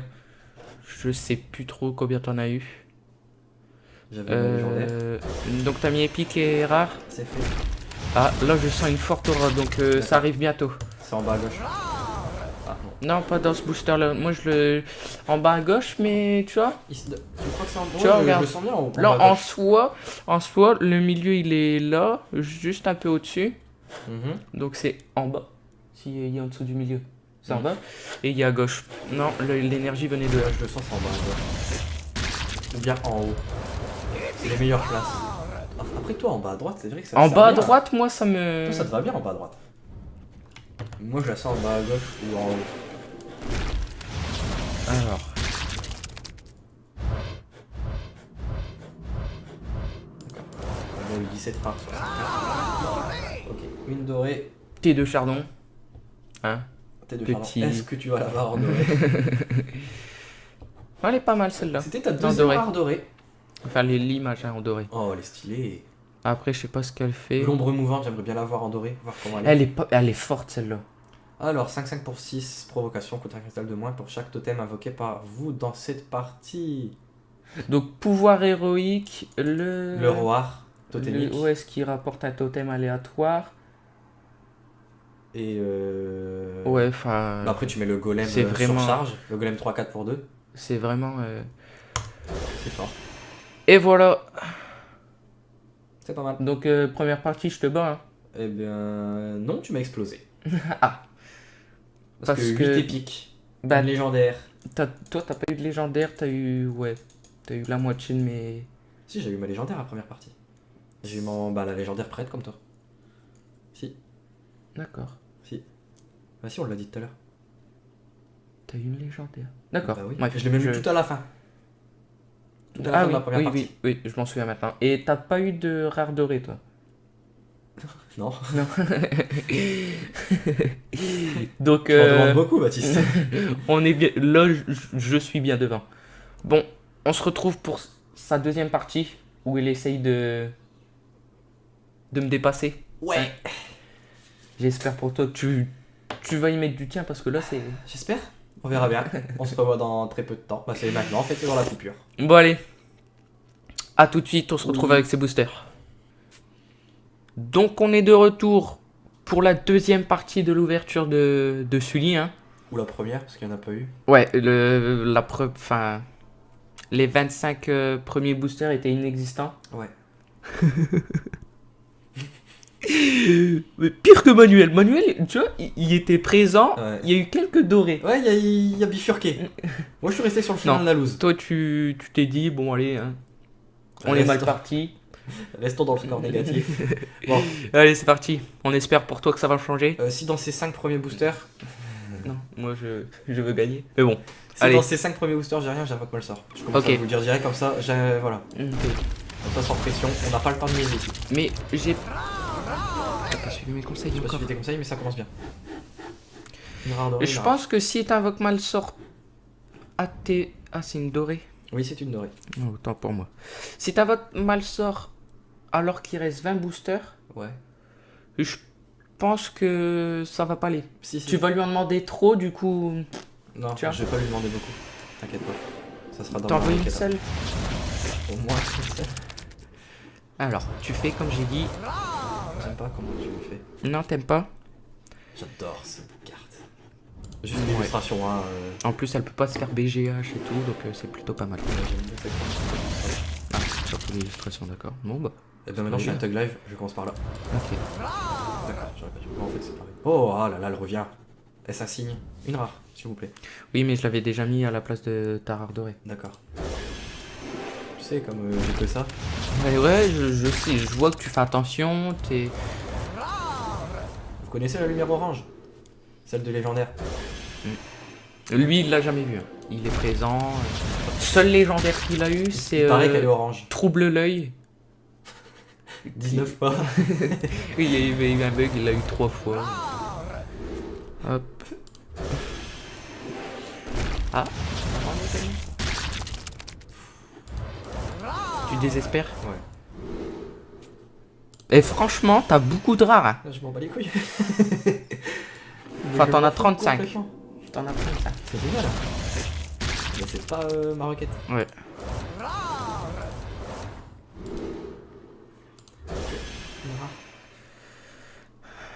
[SPEAKER 1] Je sais plus trop combien t'en as eu.
[SPEAKER 2] J'avais ma légendaire.
[SPEAKER 1] Donc t'as mis épique et rare.
[SPEAKER 2] C'est fait.
[SPEAKER 1] Ah, là je sens une forte aura, donc ça arrive bientôt.
[SPEAKER 2] C'est en bas à gauche. Ah non.
[SPEAKER 1] Non, pas dans ce booster là. Moi je le. En bas à gauche, mais tu vois.
[SPEAKER 2] Tu crois que c'est en bas?
[SPEAKER 1] Tu vois,
[SPEAKER 2] je
[SPEAKER 1] regarde.
[SPEAKER 2] le sens bien en
[SPEAKER 1] Là
[SPEAKER 2] bas à
[SPEAKER 1] en
[SPEAKER 2] gauche.
[SPEAKER 1] soi, le milieu il est là, juste un peu au-dessus.
[SPEAKER 2] Mhm.
[SPEAKER 1] Donc c'est en bas. S'il y a en dessous du milieu, c'est en bas. Et il y a à gauche. Non, l'énergie venait de là.
[SPEAKER 2] Ouais, je le sens, c'est en bas à gauche. Ou bien en haut. C'est les meilleures places. Après toi, en bas à droite, c'est vrai que ça
[SPEAKER 1] En
[SPEAKER 2] ça
[SPEAKER 1] bas à
[SPEAKER 2] va bien.
[SPEAKER 1] droite, moi ça me.
[SPEAKER 2] Toi, ça te va bien en bas à droite. Moi, je la sens en bas à gauche ou en haut.
[SPEAKER 1] Alors.
[SPEAKER 2] On a eu 17 rares sur 54. Ok, une dorée.
[SPEAKER 1] Thé de chardon. Hein.
[SPEAKER 2] T'es de
[SPEAKER 1] Petit.
[SPEAKER 2] chardon. Est-ce que tu vas l'avoir en dorée?
[SPEAKER 1] Elle est pas mal celle-là.
[SPEAKER 2] C'était ta
[SPEAKER 1] En
[SPEAKER 2] deuxième
[SPEAKER 1] doré.
[SPEAKER 2] rare dorée.
[SPEAKER 1] Enfin, l'image hein, en doré.
[SPEAKER 2] Oh, elle est stylée.
[SPEAKER 1] Après, je sais pas ce qu'elle fait.
[SPEAKER 2] L'ombre mouvante, j'aimerais bien la voir en doré, voir comment elle est.
[SPEAKER 1] Elle est forte celle-là.
[SPEAKER 2] Alors, 5-5 pour 6, provocation, coûte un cristal de moins pour chaque totem invoqué par vous dans cette partie.
[SPEAKER 1] Donc, pouvoir héroïque,
[SPEAKER 2] Le roi totémique.
[SPEAKER 1] Où est-ce qu'il rapporte un totem aléatoire?
[SPEAKER 2] Et
[SPEAKER 1] Ouais, enfin.
[SPEAKER 2] bah après, tu mets le golem
[SPEAKER 1] c'est vraiment-
[SPEAKER 2] surcharge, le golem 3-4 pour 2.
[SPEAKER 1] C'est vraiment.
[SPEAKER 2] C'est fort.
[SPEAKER 1] Et voilà.
[SPEAKER 2] C'est pas mal.
[SPEAKER 1] Donc, première partie, je te bats. Hein.
[SPEAKER 2] Eh bien, non, tu m'as explosé.
[SPEAKER 1] Ah.
[SPEAKER 2] Parce que 8 épiques,
[SPEAKER 1] Bah,
[SPEAKER 2] une légendaire.
[SPEAKER 1] toi, t'as pas eu de légendaire, t'as eu. Ouais. T'as eu la moitié de mes.
[SPEAKER 2] Si, j'ai eu ma légendaire à la première partie. J'ai eu la légendaire prête comme toi. Si,
[SPEAKER 1] D'accord.
[SPEAKER 2] si. Bah si, on l'a dit tout à l'heure.
[SPEAKER 1] T'as eu une légendaire. D'accord.
[SPEAKER 2] Bah oui.
[SPEAKER 1] Ouais,
[SPEAKER 2] Je l'ai même eu tout à la fin. Tout à la
[SPEAKER 1] Ah
[SPEAKER 2] fin
[SPEAKER 1] oui,
[SPEAKER 2] de la première
[SPEAKER 1] oui,
[SPEAKER 2] partie.
[SPEAKER 1] oui, je m'en souviens maintenant. Et t'as pas eu de rare doré, toi?
[SPEAKER 2] Non.
[SPEAKER 1] Non. Donc,
[SPEAKER 2] Tu m'en demandes beaucoup, Baptiste.
[SPEAKER 1] on est bien. Là, je suis bien devant. Bon, on se retrouve pour sa deuxième partie où il essaye de me dépasser.
[SPEAKER 2] Ouais.
[SPEAKER 1] J'espère pour toi que tu vas y mettre du tien parce que là, c'est.
[SPEAKER 2] J'espère. On verra bien. On se revoit dans très peu de temps. Bah c'est maintenant, en fait, c'est dans la coupure.
[SPEAKER 1] Bon, allez. À tout de suite, on se retrouve
[SPEAKER 2] Oui.
[SPEAKER 1] avec ces boosters. Donc, on est de retour pour la deuxième partie de l'ouverture de Sully. Hein.
[SPEAKER 2] Ou la première, parce qu'il n'y en a pas eu.
[SPEAKER 1] Ouais, enfin, les 25 premiers boosters étaient inexistants.
[SPEAKER 2] Ouais.
[SPEAKER 1] Mais pire que Manuel. Manuel, tu vois, il était présent.
[SPEAKER 2] Ouais.
[SPEAKER 1] Il y a eu quelques dorés.
[SPEAKER 2] Ouais, il y a bifurqué. Moi, je suis resté sur le chemin
[SPEAKER 1] Non.
[SPEAKER 2] de la loose.
[SPEAKER 1] Toi, tu t'es dit, bon, allez, hein, On est mal parti.
[SPEAKER 2] Restons dans le score négatif. Bon,
[SPEAKER 1] Allez, c'est parti. On espère pour toi que ça va changer.
[SPEAKER 2] si dans ces 5 premiers boosters,
[SPEAKER 1] Non, moi je veux gagner. Mais bon.
[SPEAKER 2] si
[SPEAKER 1] Allez.
[SPEAKER 2] dans ces 5 premiers boosters j'ai rien, j'invoque Molsor. Je commence
[SPEAKER 1] Ok.
[SPEAKER 2] à vous le dire direct comme ça, voilà.
[SPEAKER 1] Ok.
[SPEAKER 2] Comme ça sans pression, on n'a pas le temps de niaiser ici.
[SPEAKER 1] Mais j'ai. T'as pas suivi mes conseils
[SPEAKER 2] J'ai pas
[SPEAKER 1] encore.
[SPEAKER 2] suivi tes conseils, mais ça commence bien. Une rare dorée,
[SPEAKER 1] Je
[SPEAKER 2] une rare.
[SPEAKER 1] pense que si t'invoques Malsort à tes. Ah, c'est une dorée.
[SPEAKER 2] Oui, c'est une dorée.
[SPEAKER 1] Oh, autant pour moi. Si t'invoques Malsort alors qu'il reste 20 boosters,
[SPEAKER 2] Ouais.
[SPEAKER 1] je pense que ça va pas aller.
[SPEAKER 2] Si, si.
[SPEAKER 1] Tu vas lui en demander trop, du coup.
[SPEAKER 2] Non,
[SPEAKER 1] Tu vois.
[SPEAKER 2] je vais pas lui demander beaucoup. T'inquiète pas. Ça sera dans
[SPEAKER 1] T'en
[SPEAKER 2] ma
[SPEAKER 1] veux une
[SPEAKER 2] requête.
[SPEAKER 1] seule.
[SPEAKER 2] Au moins une seule.
[SPEAKER 1] Alors, tu fais comme j'ai dit.
[SPEAKER 2] J'aime pas comment tu le fais.
[SPEAKER 1] Non, t'aimes pas.
[SPEAKER 2] J'adore cette carte. Juste
[SPEAKER 1] Ouais.
[SPEAKER 2] l'illustration, hein.
[SPEAKER 1] En plus, elle peut pas se faire BGH et tout, donc c'est plutôt pas mal.
[SPEAKER 2] J'aime bien cette carte.
[SPEAKER 1] Ah, surtout l'illustration, d'accord. Bon, bah.
[SPEAKER 2] Et bien maintenant, je suis un Tug Live, je commence par là.
[SPEAKER 1] Ok.
[SPEAKER 2] D'accord, j'aurais pas dû. En fait, c'est pareil. Oh, ah là là, elle revient. Est-ce un signe? Une rare, s'il vous plaît.
[SPEAKER 1] Oui, mais je l'avais déjà mis à la place de ta rare dorée.
[SPEAKER 2] D'accord. Tu sais, comme j'ai que ça.
[SPEAKER 1] Ouais, je sais, je vois que tu fais attention, t'es.
[SPEAKER 2] Vous connaissez la lumière orange? Celle de légendaire.
[SPEAKER 1] Lui, il l'a jamais vu. Hein. Il est présent. Seul légendaire qu'il a eu, c'est.
[SPEAKER 2] Il paraît qu'elle est orange.
[SPEAKER 1] Trouble l'œil.
[SPEAKER 2] 19 fois.
[SPEAKER 1] Oui, il y a eu un bug, il l'a eu 3 fois. Hop. Ah. Tu désespères?
[SPEAKER 2] Ouais.
[SPEAKER 1] Et franchement, t'as beaucoup de rares. Hein.
[SPEAKER 2] Là, je m'en bats les couilles.
[SPEAKER 1] Enfin,
[SPEAKER 2] Je
[SPEAKER 1] t'en
[SPEAKER 2] m'en
[SPEAKER 1] as
[SPEAKER 2] fous
[SPEAKER 1] 35.
[SPEAKER 2] complètement.
[SPEAKER 1] T'en as 35.
[SPEAKER 2] C'est génial. Mais c'est pas ma requête.
[SPEAKER 1] Ouais.
[SPEAKER 2] Une rare.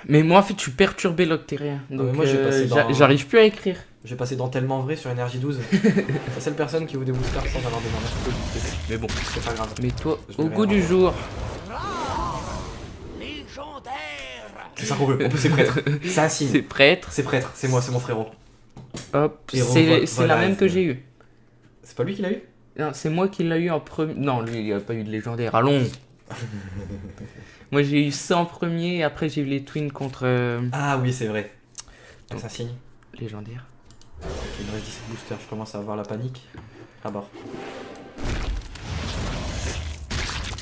[SPEAKER 1] Mais moi, en fait, je suis perturbé l'octérien. Donc,
[SPEAKER 2] mais moi, j'ai passé dans-
[SPEAKER 1] j'arrive plus à écrire.
[SPEAKER 2] J'ai passé dans tellement vrai sur énergie 12. La seule personne qui ouvre des boosters sans avoir des mandats.
[SPEAKER 1] Mais bon.
[SPEAKER 2] C'est pas grave.
[SPEAKER 1] Mais toi,
[SPEAKER 2] Je vais
[SPEAKER 1] au
[SPEAKER 2] rien
[SPEAKER 1] goût du
[SPEAKER 2] voir.
[SPEAKER 1] jour.
[SPEAKER 2] C'est ça qu'on veut. En plus, c'est prêtre. C'est un signe.
[SPEAKER 1] C'est prêtre.
[SPEAKER 2] C'est prêtre. C'est moi, c'est mon frérot.
[SPEAKER 1] Hop.
[SPEAKER 2] Et
[SPEAKER 1] C'est
[SPEAKER 2] voilà,
[SPEAKER 1] la même que
[SPEAKER 2] c'est-
[SPEAKER 1] j'ai eu.
[SPEAKER 2] C'est pas lui qui l'a eu?
[SPEAKER 1] Non, c'est moi qui l'ai eu en premier. Non, lui, il a pas eu de légendaire. Allons. Moi, j'ai eu ça en premier. Et après, j'ai eu les twins contre
[SPEAKER 2] Ah oui, c'est vrai. C'est un signe.
[SPEAKER 1] légendaire.
[SPEAKER 2] Ok, il me reste 17 boosters. Je commence à avoir la panique. À bord.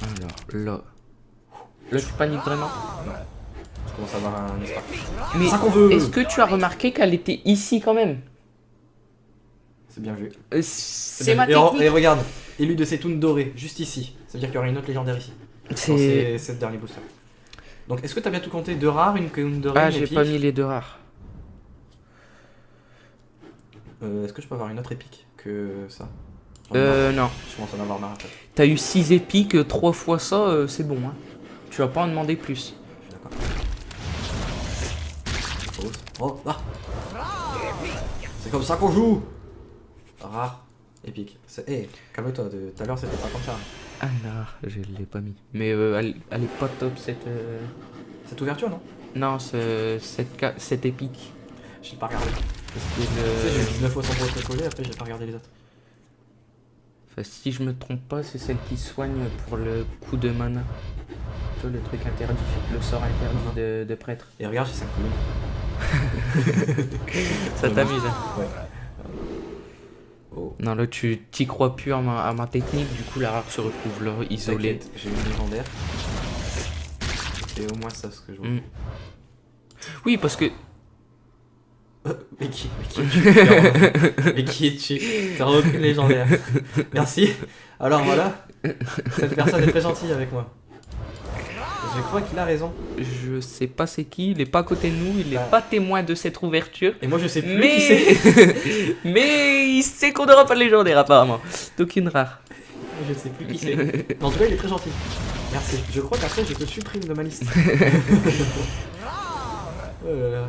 [SPEAKER 1] Alors, là. Là, tu paniques vraiment.
[SPEAKER 2] Je commence à avoir un espoir.
[SPEAKER 1] Mais
[SPEAKER 2] ça qu'on veut.
[SPEAKER 1] est-ce que tu as remarqué qu'elle était ici quand même?
[SPEAKER 2] C'est bien vu.
[SPEAKER 1] C'est
[SPEAKER 2] bien
[SPEAKER 1] ma
[SPEAKER 2] vu. Et
[SPEAKER 1] technique.
[SPEAKER 2] regarde, élu de ces toons dorés, juste ici. Ça veut dire qu'il y aura une autre légendaire ici. Dans
[SPEAKER 1] C'est.
[SPEAKER 2] ces derniers boosters. Donc, est-ce que t'as bien tout compté? Deux rares, une dorée,
[SPEAKER 1] Ah,
[SPEAKER 2] une
[SPEAKER 1] j'ai
[SPEAKER 2] épique.
[SPEAKER 1] pas mis les deux rares.
[SPEAKER 2] Est-ce que je peux avoir une autre épique que ça?
[SPEAKER 1] Non.
[SPEAKER 2] Je commence à en avoir marre. Je
[SPEAKER 1] T'as eu 6 épiques, 3 fois ça, c'est bon. Hein. Tu vas pas en demander plus.
[SPEAKER 2] suis d'accord. Fausse. Oh, ah. C'est comme ça qu'on joue. Rare, épique. Eh, calme-toi, tout à l'heure c'était pas comme ça.
[SPEAKER 1] Ah non, je l'ai pas mis. Mais elle est pas top cette.
[SPEAKER 2] Cette ouverture, non?
[SPEAKER 1] Non, cette épique.
[SPEAKER 2] J'ai pas regardé.
[SPEAKER 1] Parce que
[SPEAKER 2] Tu sais, j'ai eu
[SPEAKER 1] le...
[SPEAKER 2] 19 fois sans protocole, après j'ai pas regardé les autres.
[SPEAKER 1] enfin, si je me trompe pas, c'est celle qui soigne pour le coup de mana. Tu vois, le truc interdit, le sort interdit de prêtre.
[SPEAKER 2] Et regarde, j'ai 5 communes.
[SPEAKER 1] Ça t'amuse, hein?
[SPEAKER 2] Ouais. Oh.
[SPEAKER 1] Non, là, tu t'y crois plus à ma technique, du coup, la rare se retrouve là, isolée.
[SPEAKER 2] T'inquiète, j'ai une légendaire. C'est au moins ça ce que je vois.
[SPEAKER 1] Mm. Oui, parce que.
[SPEAKER 2] Mais qui es-tu? Mais qui es-tu? T'as repris une légendaire. Merci. Alors voilà, cette personne est très gentille avec moi. Je crois qu'il a raison.
[SPEAKER 1] Je sais pas c'est qui, il est pas à côté de nous, il est
[SPEAKER 2] Ah.
[SPEAKER 1] pas témoin de cette ouverture.
[SPEAKER 2] Et moi je sais plus
[SPEAKER 1] Mais...
[SPEAKER 2] qui c'est.
[SPEAKER 1] mais il sait qu'on n'aura pas de légendaire apparemment. Donc une rare.
[SPEAKER 2] Je sais plus qui c'est. Mais en tout cas, il est très gentil. Merci. Je crois qu'après, je te supprime de ma liste. Oh là là.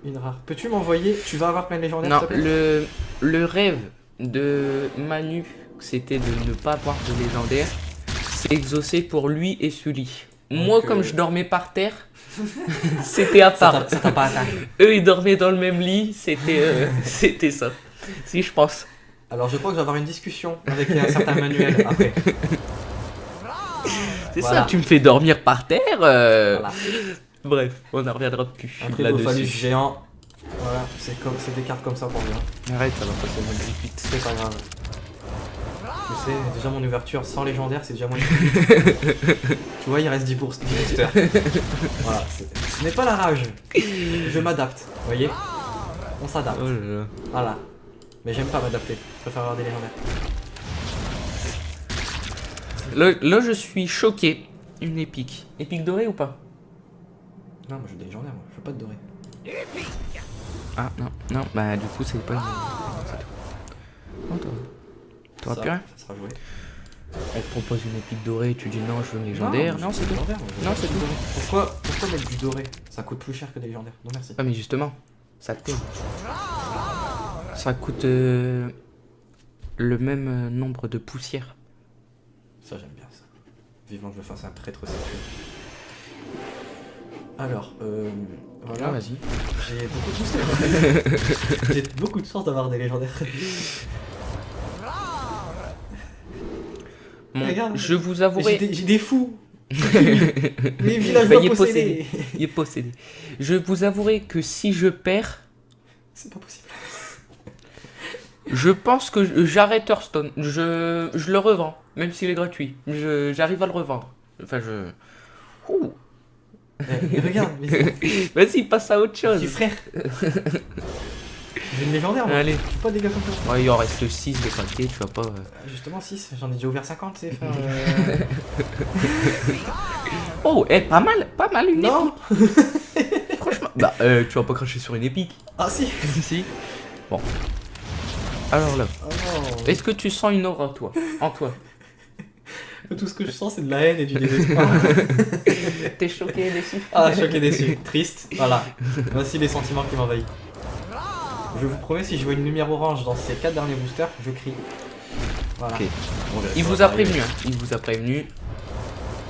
[SPEAKER 2] Une rare. Peux-tu m'envoyer? Tu vas avoir plein de légendaires,
[SPEAKER 1] Non,
[SPEAKER 2] s'il te plaît?
[SPEAKER 1] le rêve de Manu, c'était de ne pas avoir de légendaire, c'est exaucé pour lui et Sully. Moi,
[SPEAKER 2] Donc,
[SPEAKER 1] comme je dormais par terre, c'était à part.
[SPEAKER 2] Ça t'a pas atteint.
[SPEAKER 1] Eux, ils dormaient dans le même lit, c'était ça. Si, je pense.
[SPEAKER 2] Alors, je crois que je vais avoir une discussion avec un certain Manuel après.
[SPEAKER 1] C'est
[SPEAKER 2] Voilà.
[SPEAKER 1] ça, tu me fais dormir par terre.
[SPEAKER 2] Voilà.
[SPEAKER 1] Bref, on en reviendra plus
[SPEAKER 2] Un Tribophallus
[SPEAKER 1] là-dessus.
[SPEAKER 2] géant. Voilà, c'est des cartes comme ça pour moi.
[SPEAKER 1] Arrête, ça va passer moins vite.
[SPEAKER 2] C'est pas grave. Je sais, déjà mon ouverture sans légendaire, c'est déjà moins. Tu vois, il reste 10 boosters. Voilà, ce n'est pas la rage. Je m'adapte, vous voyez. On s'adapte.
[SPEAKER 1] Oh là là.
[SPEAKER 2] Voilà. Mais j'aime pas m'adapter. Je préfère avoir des légendaires.
[SPEAKER 1] Là, je suis choqué. Une épique. Épique dorée ou pas?
[SPEAKER 2] Non, moi je veux des légendaires, moi. Je veux pas de doré.
[SPEAKER 1] Ah non, non, bah du coup c'est pas une... c'est tout. Oh, t'auras
[SPEAKER 2] Ça,
[SPEAKER 1] plus rien?
[SPEAKER 2] Ça sera joué.
[SPEAKER 1] Elle te propose une épique dorée, tu dis non, je veux une légendaire. Non, c'est tout.
[SPEAKER 2] légendaire.
[SPEAKER 1] Non, c'est tout.
[SPEAKER 2] Pourquoi mettre du doré? Ça coûte plus cher que des légendaires. Non, merci.
[SPEAKER 1] Ah mais justement, ça t'aide. Ça coûte le même nombre de poussières.
[SPEAKER 2] Ça, j'aime bien ça. Vivement que je fasse un prêtre sexuel. Alors, voilà.
[SPEAKER 1] Ah, vas-y.
[SPEAKER 2] J'ai beaucoup de boosters. J'ai beaucoup de chance d'avoir des légendaires.
[SPEAKER 1] Bon,
[SPEAKER 2] Regarde.
[SPEAKER 1] je vous avouerai...
[SPEAKER 2] J'ai des fous. Les villages
[SPEAKER 1] Bah,
[SPEAKER 2] doivent
[SPEAKER 1] il est
[SPEAKER 2] posséder.
[SPEAKER 1] Il est possédé. Je vous avouerai que si je perds,
[SPEAKER 2] C'est pas possible.
[SPEAKER 1] je pense que j'arrête Hearthstone. Je le revends, même s'il est gratuit. J'arrive à le revendre. Enfin, je... Ouh.
[SPEAKER 2] Eh, regarde, mais
[SPEAKER 1] Vas-y, passe à autre chose.
[SPEAKER 2] petit frère. J'ai une légendaire, moi.
[SPEAKER 1] Allez.
[SPEAKER 2] Je suis pas des gars comme ça.
[SPEAKER 1] Ouais, il en reste 6 de paquets, tu vas pas...
[SPEAKER 2] Justement, 6. J'en ai déjà ouvert 50, c'est frère.
[SPEAKER 1] Oh, pas mal une
[SPEAKER 2] Non.
[SPEAKER 1] épique. Franchement. Bah, tu vas pas cracher sur une épique.
[SPEAKER 2] Ah si.
[SPEAKER 1] Si. Bon. Alors là,
[SPEAKER 2] Oh non.
[SPEAKER 1] est-ce que tu sens une aura, toi, en toi?
[SPEAKER 2] Tout ce que je sens, c'est de la haine et du désespoir.
[SPEAKER 1] T'es choqué et déçu?
[SPEAKER 2] Ah, choqué, déçu. Triste. Voilà. Voici les sentiments qui m'envahissent. Je vous promets, si je vois une lumière orange dans ces 4 derniers boosters, je crie. Voilà.
[SPEAKER 1] Ok.
[SPEAKER 2] Bon,
[SPEAKER 1] Il
[SPEAKER 2] ça
[SPEAKER 1] vous
[SPEAKER 2] va
[SPEAKER 1] a
[SPEAKER 2] pas arriver.
[SPEAKER 1] prévenu, hein. Il vous a prévenu.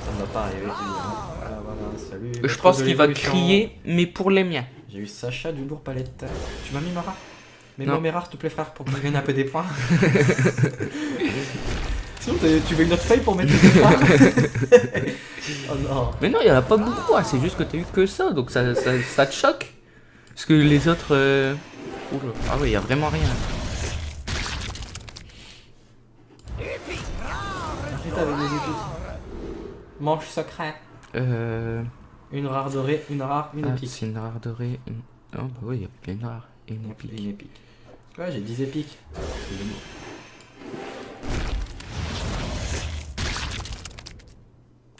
[SPEAKER 2] Ça ne va pas arriver, évidemment. Voilà, salut.
[SPEAKER 1] Je
[SPEAKER 2] maître
[SPEAKER 1] pense
[SPEAKER 2] de
[SPEAKER 1] qu'il va
[SPEAKER 2] l'évolution.
[SPEAKER 1] crier, mais pour les miens.
[SPEAKER 2] J'ai eu Sacha du lourd palette. Tu m'as mis Mara? Mais
[SPEAKER 1] Non.
[SPEAKER 2] moi mes rares, s'il te plaît, frère, pour que je gagne un peu des points. Sinon, tu veux une autre feuille pour mettre des points? Oh non.
[SPEAKER 1] Mais non, il y en a pas beaucoup, hein. C'est juste que t'as eu que ça, donc ça te choque. Parce que les autres... Oula. Ah ouais, il y a vraiment rien.
[SPEAKER 2] Arrête avec les épiques. Manche secret. Une rare dorée, une rare, une épique.
[SPEAKER 1] C'est une rare dorée. Oh bah oui, il y a bien une rare et une
[SPEAKER 2] Et
[SPEAKER 1] épique.
[SPEAKER 2] une épique. Ouais, j'ai 10 épiques. C'est le mot.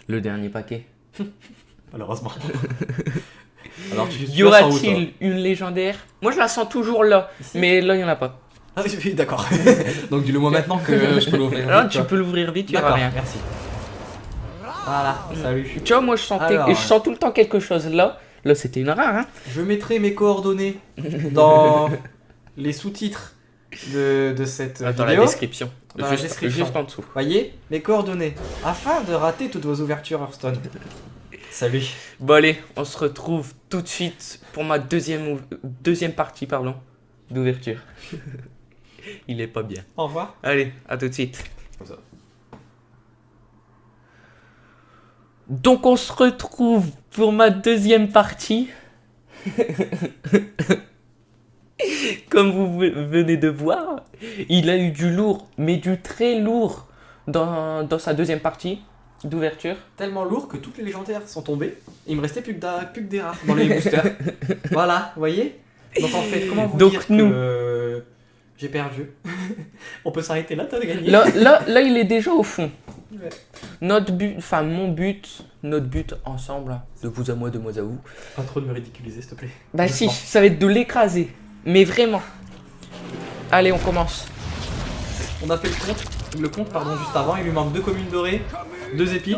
[SPEAKER 1] Le dernier paquet.
[SPEAKER 2] Malheureusement. Alors, tu
[SPEAKER 1] Y
[SPEAKER 2] la sens où, toi?
[SPEAKER 1] aura-t-il une légendaire? Moi je la sens toujours là,
[SPEAKER 2] Ici
[SPEAKER 1] mais là il y en a pas.
[SPEAKER 2] Ah oui, d'accord. Donc dis-le moi maintenant que je peux l'ouvrir.
[SPEAKER 1] Là
[SPEAKER 2] vite,
[SPEAKER 1] tu
[SPEAKER 2] quoi.
[SPEAKER 1] peux l'ouvrir vite, il y aura
[SPEAKER 2] D'accord,
[SPEAKER 1] rien.
[SPEAKER 2] merci. Voilà, salut.
[SPEAKER 1] Tu vois, moi je sentais,
[SPEAKER 2] Alors.
[SPEAKER 1] je sens tout le temps quelque chose là. Là c'était une rare, hein.
[SPEAKER 2] Je mettrai mes coordonnées dans les sous-titres de cette
[SPEAKER 1] Dans la
[SPEAKER 2] vidéo.
[SPEAKER 1] description.
[SPEAKER 2] Dans la description.
[SPEAKER 1] Juste en dessous.
[SPEAKER 2] Voyez, mes coordonnées. Afin de rater toutes vos ouvertures Hearthstone. Salut.
[SPEAKER 1] Bon allez, on se retrouve tout de suite pour ma deuxième partie d'ouverture. Il est pas bien.
[SPEAKER 2] Au revoir.
[SPEAKER 1] Allez, à tout de suite.
[SPEAKER 2] Comme ça.
[SPEAKER 1] Donc on se retrouve pour ma deuxième partie. Comme vous venez de voir, il a eu du lourd, mais du très lourd dans sa deuxième partie d'ouverture.
[SPEAKER 2] Tellement lourd que toutes les légendaires sont tombées. Il me restait plus que des rares dans les boosters. Voilà, vous voyez. Donc en fait, comment vous
[SPEAKER 1] Donc,
[SPEAKER 2] dire
[SPEAKER 1] nous-
[SPEAKER 2] que j'ai perdu? On peut s'arrêter là, t'as gagné.
[SPEAKER 1] Là, il est déjà au fond.
[SPEAKER 2] Ouais.
[SPEAKER 1] Notre but, enfin notre but ensemble, hein, de vous à moi, de moi à vous.
[SPEAKER 2] Pas trop de me ridiculiser, s'il te plaît.
[SPEAKER 1] Bah si,
[SPEAKER 2] Doucement.
[SPEAKER 1] ça va être de l'écraser. Mais vraiment. Allez, on commence.
[SPEAKER 2] On a fait le compte pardon, juste avant. Il lui manque 2 communes dorées, 2 épiques.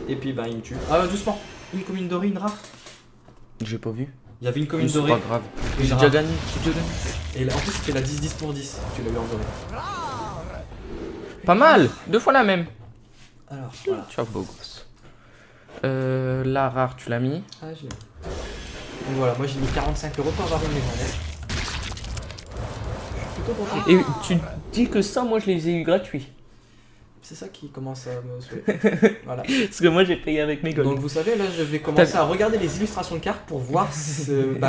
[SPEAKER 2] Et puis bah il me tue. Ah doucement. Une commune dorée, une rare.
[SPEAKER 1] J'ai pas vu.
[SPEAKER 2] Il y avait une commune
[SPEAKER 1] C'est
[SPEAKER 2] dorée.
[SPEAKER 1] pas grave.
[SPEAKER 2] Une
[SPEAKER 1] J'ai
[SPEAKER 2] rare.
[SPEAKER 1] déjà gagné.
[SPEAKER 2] Et là, en plus c'était la 10-10 pour 10. Tu l'as eu en doré.
[SPEAKER 1] Pas mal. 2 fois la même.
[SPEAKER 2] Alors voilà.
[SPEAKER 1] Tu as beau gosse. La rare, tu l'as mis.
[SPEAKER 2] Ah, j'ai... Donc voilà, moi j'ai mis 45 € pour avoir une légendaire. Je suis plutôt content.
[SPEAKER 1] Et tu dis que ça, moi, je les ai eu gratuits.
[SPEAKER 2] C'est ça qui commence à me saouler. Voilà.
[SPEAKER 1] Parce que moi j'ai payé avec mes golds.
[SPEAKER 2] Donc vous savez, là je vais commencer à regarder les illustrations de cartes pour voir,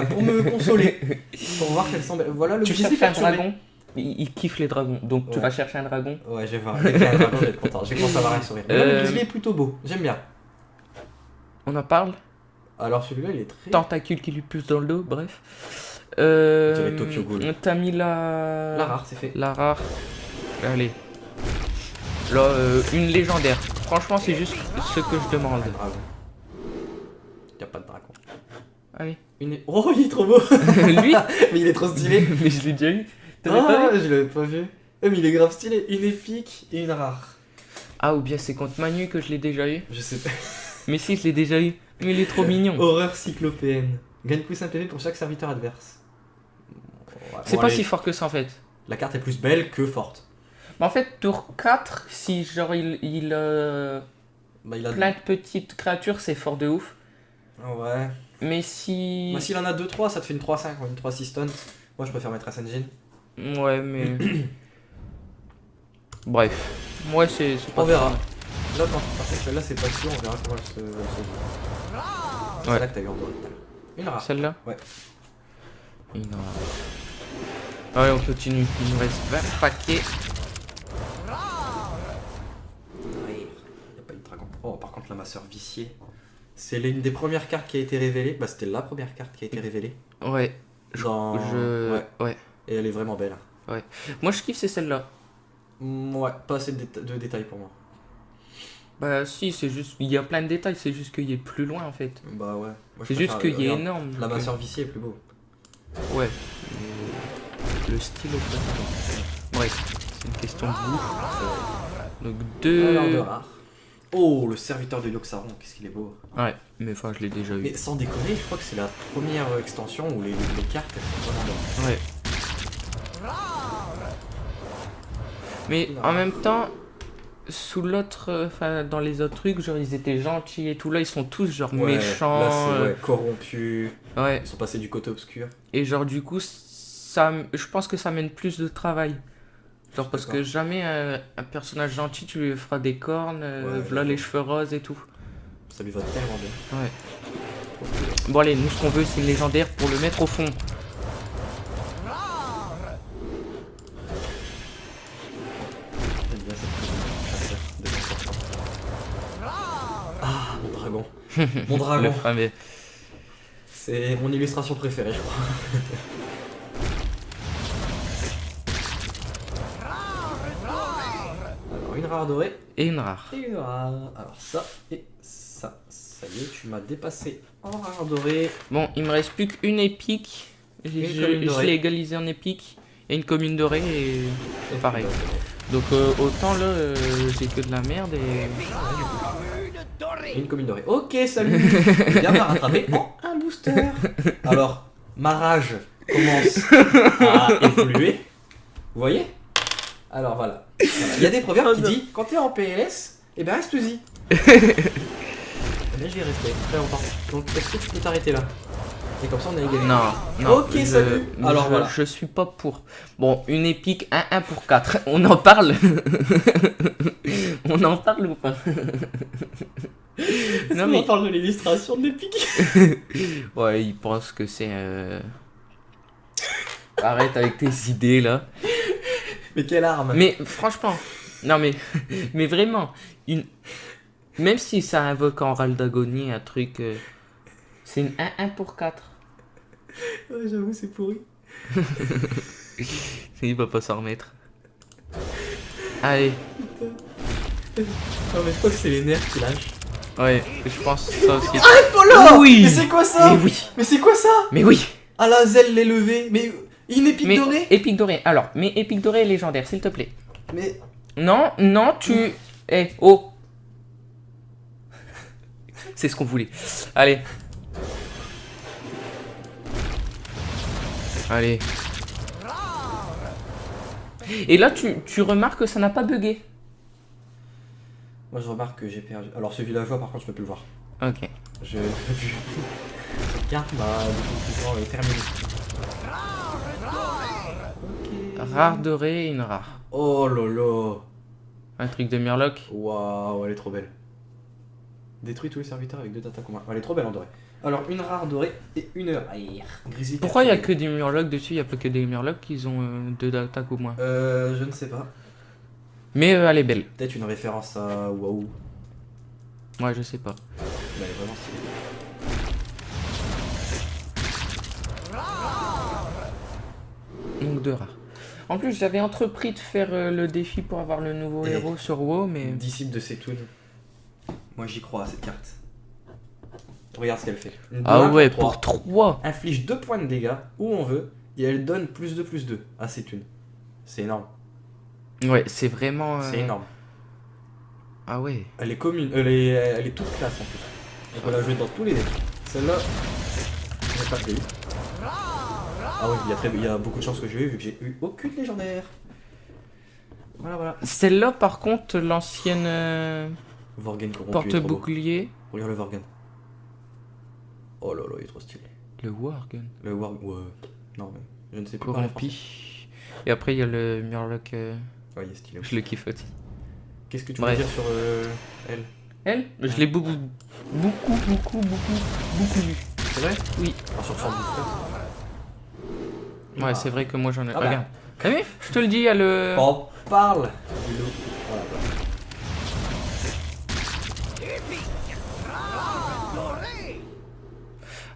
[SPEAKER 2] pour me consoler. Pour voir quelles sont... Voilà le
[SPEAKER 1] Tu
[SPEAKER 2] petit
[SPEAKER 1] cherches un
[SPEAKER 2] perturbé.
[SPEAKER 1] dragon, il kiffe les dragons, donc tu
[SPEAKER 2] Ouais.
[SPEAKER 1] vas chercher un dragon.
[SPEAKER 2] Ouais, je vais voir. Dès qu'il y a un dragon, je vais être content. Je vais commencer à avoir un sourire. Mais là, le grizzly est plutôt beau. J'aime bien.
[SPEAKER 1] On en parle.
[SPEAKER 2] Alors celui-là, il est très...
[SPEAKER 1] Tentacule qui lui pousse dans le dos, bref.
[SPEAKER 2] dirait Tokyo Ghoul.
[SPEAKER 1] T'as mis la...
[SPEAKER 2] La rare, c'est fait.
[SPEAKER 1] La rare. Allez. Là, une légendaire. Franchement, c'est juste ce que je demande.
[SPEAKER 2] Un dragon. Il n'y a pas de dragon.
[SPEAKER 1] Allez.
[SPEAKER 2] Oh, il est trop beau.
[SPEAKER 1] Lui
[SPEAKER 2] Mais il est trop stylé.
[SPEAKER 1] Mais je l'ai déjà eu. T'avais pas vu
[SPEAKER 2] Je l'avais pas vu. Mais il est grave stylé. Une épique et une rare.
[SPEAKER 1] Ah, ou bien c'est contre Manu que je l'ai déjà eu.
[SPEAKER 2] Je sais pas.
[SPEAKER 1] Mais si, je l'ai déjà eu. Mais il est trop mignon.
[SPEAKER 2] Horreur cyclopéenne. Gagne plus un PV pour chaque serviteur adverse. Ouais,
[SPEAKER 1] C'est
[SPEAKER 2] bon,
[SPEAKER 1] pas
[SPEAKER 2] allez.
[SPEAKER 1] si fort que ça en fait.
[SPEAKER 2] La carte est plus belle que forte.
[SPEAKER 1] Mais en fait, tour 4, si genre il
[SPEAKER 2] Bah, il a...
[SPEAKER 1] plein de petites créatures, c'est fort de ouf.
[SPEAKER 2] Ouais.
[SPEAKER 1] Mais si...
[SPEAKER 2] Bah, s'il en a 2-3, ça te fait une 3-5 ou une 3-6 stun. Moi, je préfère mettre Ascension.
[SPEAKER 1] Ouais, mais... Bref. Ouais, c'est pas...
[SPEAKER 2] On verra. Là, par contre, celle-là, c'est pas sûr. On verra comment elle se... C'est
[SPEAKER 1] Ouais.
[SPEAKER 2] là que t'as eu en droit tout à l'heure. Une rare.
[SPEAKER 1] Celle-là?
[SPEAKER 2] Ouais.
[SPEAKER 1] Une rare. Ouais, on continue. Il nous reste 20 paquets.
[SPEAKER 2] Ouais. Y a pas eu de dragon. Oh, par contre, la masseur viciée. C'est l'une des premières cartes qui a été révélée. Bah, c'était la première carte qui a été révélée.
[SPEAKER 1] Ouais.
[SPEAKER 2] Dans...
[SPEAKER 1] Ouais.
[SPEAKER 2] Ouais. Et elle est vraiment belle.
[SPEAKER 1] Moi, je kiffe, c'est celle-là.
[SPEAKER 2] Ouais, pas assez de détails pour moi.
[SPEAKER 1] Bah si, c'est juste... Il y a plein de détails, c'est juste qu'il est plus loin, en fait.
[SPEAKER 2] Bah ouais. Moi, je
[SPEAKER 1] C'est juste
[SPEAKER 2] préfère-
[SPEAKER 1] qu'il est
[SPEAKER 2] regarde,
[SPEAKER 1] énorme.
[SPEAKER 2] La
[SPEAKER 1] donc,
[SPEAKER 2] masseur viciée est plus beau.
[SPEAKER 1] Ouais. Mais le style est pas... Bref, c'est une question de goût. Donc
[SPEAKER 2] Alors, de
[SPEAKER 1] deux...
[SPEAKER 2] rare. Oh, le serviteur de Yoxaron, qu'est-ce qu'il est beau.
[SPEAKER 1] Ouais, mais enfin, je l'ai déjà eu.
[SPEAKER 2] Mais sans déconner, je crois que c'est la première extension où les cartes elles sont vraiment bonnes.
[SPEAKER 1] Ouais. Mais en même temps, sous l'autre, enfin dans les autres trucs, genre ils étaient gentils et tout, là ils sont tous genre méchants.
[SPEAKER 2] Là, c'est corrompu.
[SPEAKER 1] Ouais.
[SPEAKER 2] Ils sont passés du côté obscur.
[SPEAKER 1] Et genre du coup, ça, je pense que ça mène plus de travail. Genre parce que
[SPEAKER 2] D'accord.
[SPEAKER 1] jamais un personnage gentil, tu lui feras des cornes,
[SPEAKER 2] Ouais,
[SPEAKER 1] voilà les cheveux roses et tout.
[SPEAKER 2] Ça lui va tellement bien.
[SPEAKER 1] Ouais. Bon allez, nous ce qu'on veut c'est une légendaire pour le mettre au fond.
[SPEAKER 2] J'aime bien cette chasseur de consortant. Ah, mon dragon. Mon
[SPEAKER 1] Le
[SPEAKER 2] dragon.
[SPEAKER 1] fameux.
[SPEAKER 2] C'est mon illustration préférée, je crois. Alors, une rare dorée
[SPEAKER 1] Et une rare.
[SPEAKER 2] et une rare. Alors, ça et ça. Ça y est, tu m'as dépassé en rare dorée.
[SPEAKER 1] Bon, il me reste plus qu'une épique.
[SPEAKER 2] Une
[SPEAKER 1] Je
[SPEAKER 2] commune
[SPEAKER 1] je
[SPEAKER 2] dorée.
[SPEAKER 1] l'ai égalisé en épique. Et une commune dorée et...
[SPEAKER 2] Et
[SPEAKER 1] Pareil. Donc autant là, j'ai que de la merde et...
[SPEAKER 2] Et une commune dorée. Ok, salut. Bien m'a rattrapé en un booster. Alors, ma rage commence à évoluer. Vous voyez? Alors voilà. Il y a des proverbes qui disent quand t'es en PLS, eh ben reste-y. Eh ben, je vais rester très longtemps. Donc est-ce que tu peux t'arrêter là? Et comme ça on a égalité.
[SPEAKER 1] Non, non.
[SPEAKER 2] Ok, salut. Alors voilà.
[SPEAKER 1] Je suis pas pour. Bon, une épique 1-1 pour 4. On en parle? On en parle ou pas? Non mais...
[SPEAKER 2] On parle de l'illustration de l'épique.
[SPEAKER 1] Ouais, il pense que c'est... Arrête avec tes idées là.
[SPEAKER 2] Mais quelle arme.
[SPEAKER 1] Mais franchement, non mais, mais vraiment, même si ça invoque en râle d'agonie un truc, c'est une 1-1 pour 4.
[SPEAKER 2] Ouais, j'avoue, c'est pourri.
[SPEAKER 1] Il va pas s'en remettre. Allez,
[SPEAKER 2] Non mais je crois que c'est les nerfs qui lâchent.
[SPEAKER 1] ouais, je pense ça aussi.
[SPEAKER 2] Polo.
[SPEAKER 1] Oui.
[SPEAKER 2] Mais c'est quoi ça?
[SPEAKER 1] Mais oui,
[SPEAKER 2] Mais c'est quoi ça?
[SPEAKER 1] mais oui.
[SPEAKER 2] Ah la zèle l'élevé. Mais une épique
[SPEAKER 1] Mais
[SPEAKER 2] dorée.
[SPEAKER 1] épique dorée, alors, mais épique dorée légendaire, s'il te plaît.
[SPEAKER 2] Mais
[SPEAKER 1] Non, non, tu... Eh, oh. C'est ce qu'on voulait. Allez. Allez. Et là, tu remarques que ça n'a pas bugué.
[SPEAKER 2] moi je remarque que j'ai perdu. Alors ce villageois par contre je peux plus le voir.
[SPEAKER 1] Ok.
[SPEAKER 2] Je peux plus. Cette carte m'a définitivement terminée. Ok.
[SPEAKER 1] Rare doré et une rare.
[SPEAKER 2] Oh lolo.
[SPEAKER 1] Un truc de Murloc.
[SPEAKER 2] Waouh, elle est trop belle. Détruis tous les serviteurs avec 2 d'attaque commun. Elle est trop belle en doré. Alors, une rare dorée et une rare. Grisée.
[SPEAKER 1] Pourquoi il y a que des Murlocs dessus? Il y a pas que des Murlocs qui ont 2 d'attaque au moins.
[SPEAKER 2] Je ne sais pas.
[SPEAKER 1] Mais elle est belle.
[SPEAKER 2] Peut-être une référence à Waouh.
[SPEAKER 1] Ouais, je sais pas.
[SPEAKER 2] Mais elle est vraiment stylée.
[SPEAKER 1] Donc 2 rares. En plus, j'avais entrepris de faire le défi pour avoir le nouveau
[SPEAKER 2] Et
[SPEAKER 1] héros sur WoW, mais...
[SPEAKER 2] Disciple de Setun. Moi j'y crois à cette carte. Regarde ce qu'elle fait. Une
[SPEAKER 1] Ah
[SPEAKER 2] 2-1
[SPEAKER 1] ouais,
[SPEAKER 2] pour
[SPEAKER 1] pour 3.
[SPEAKER 2] Inflige 2 points de dégâts où on veut. Et elle donne plus 2 à Setun. C'est énorme.
[SPEAKER 1] Ouais, c'est vraiment...
[SPEAKER 2] C'est énorme.
[SPEAKER 1] Ah ouais.
[SPEAKER 2] Elle est commune. Elle est toute classe en plus. On peut la jouer dans tous les decks. Celle-là, je n'ai pas de eu. Ah oui, il y a beaucoup de chances que j'ai eu vu que j'ai eu aucune légendaire. Voilà, voilà.
[SPEAKER 1] Celle-là, par contre, l'ancienne
[SPEAKER 2] Vorgen corrompu. est trop beau.
[SPEAKER 1] porte-bouclier.
[SPEAKER 2] Regarde le Vorgen. Oh là là, il est trop stylé.
[SPEAKER 1] Le Worgen.
[SPEAKER 2] Le Worgen. Ouais. Non, mais je ne sais plus parler français.
[SPEAKER 1] Corrompi. Et après, il y a le Murloc.
[SPEAKER 2] Ouais, il est stylé.
[SPEAKER 1] Je le kiffe aussi.
[SPEAKER 2] Qu'est-ce que tu
[SPEAKER 1] Bref.
[SPEAKER 2] veux dire sur elle?
[SPEAKER 1] Elle, je l'ai beaucoup vu.
[SPEAKER 2] C'est vrai?
[SPEAKER 1] Oui.
[SPEAKER 2] Ah, sur son booster.
[SPEAKER 1] Ouais, c'est vrai que moi j'en ai.
[SPEAKER 2] Ah bah.
[SPEAKER 1] Regarde. T'as vu? Je te le dis, il y a le.
[SPEAKER 2] On parle du loup. Voilà, voilà.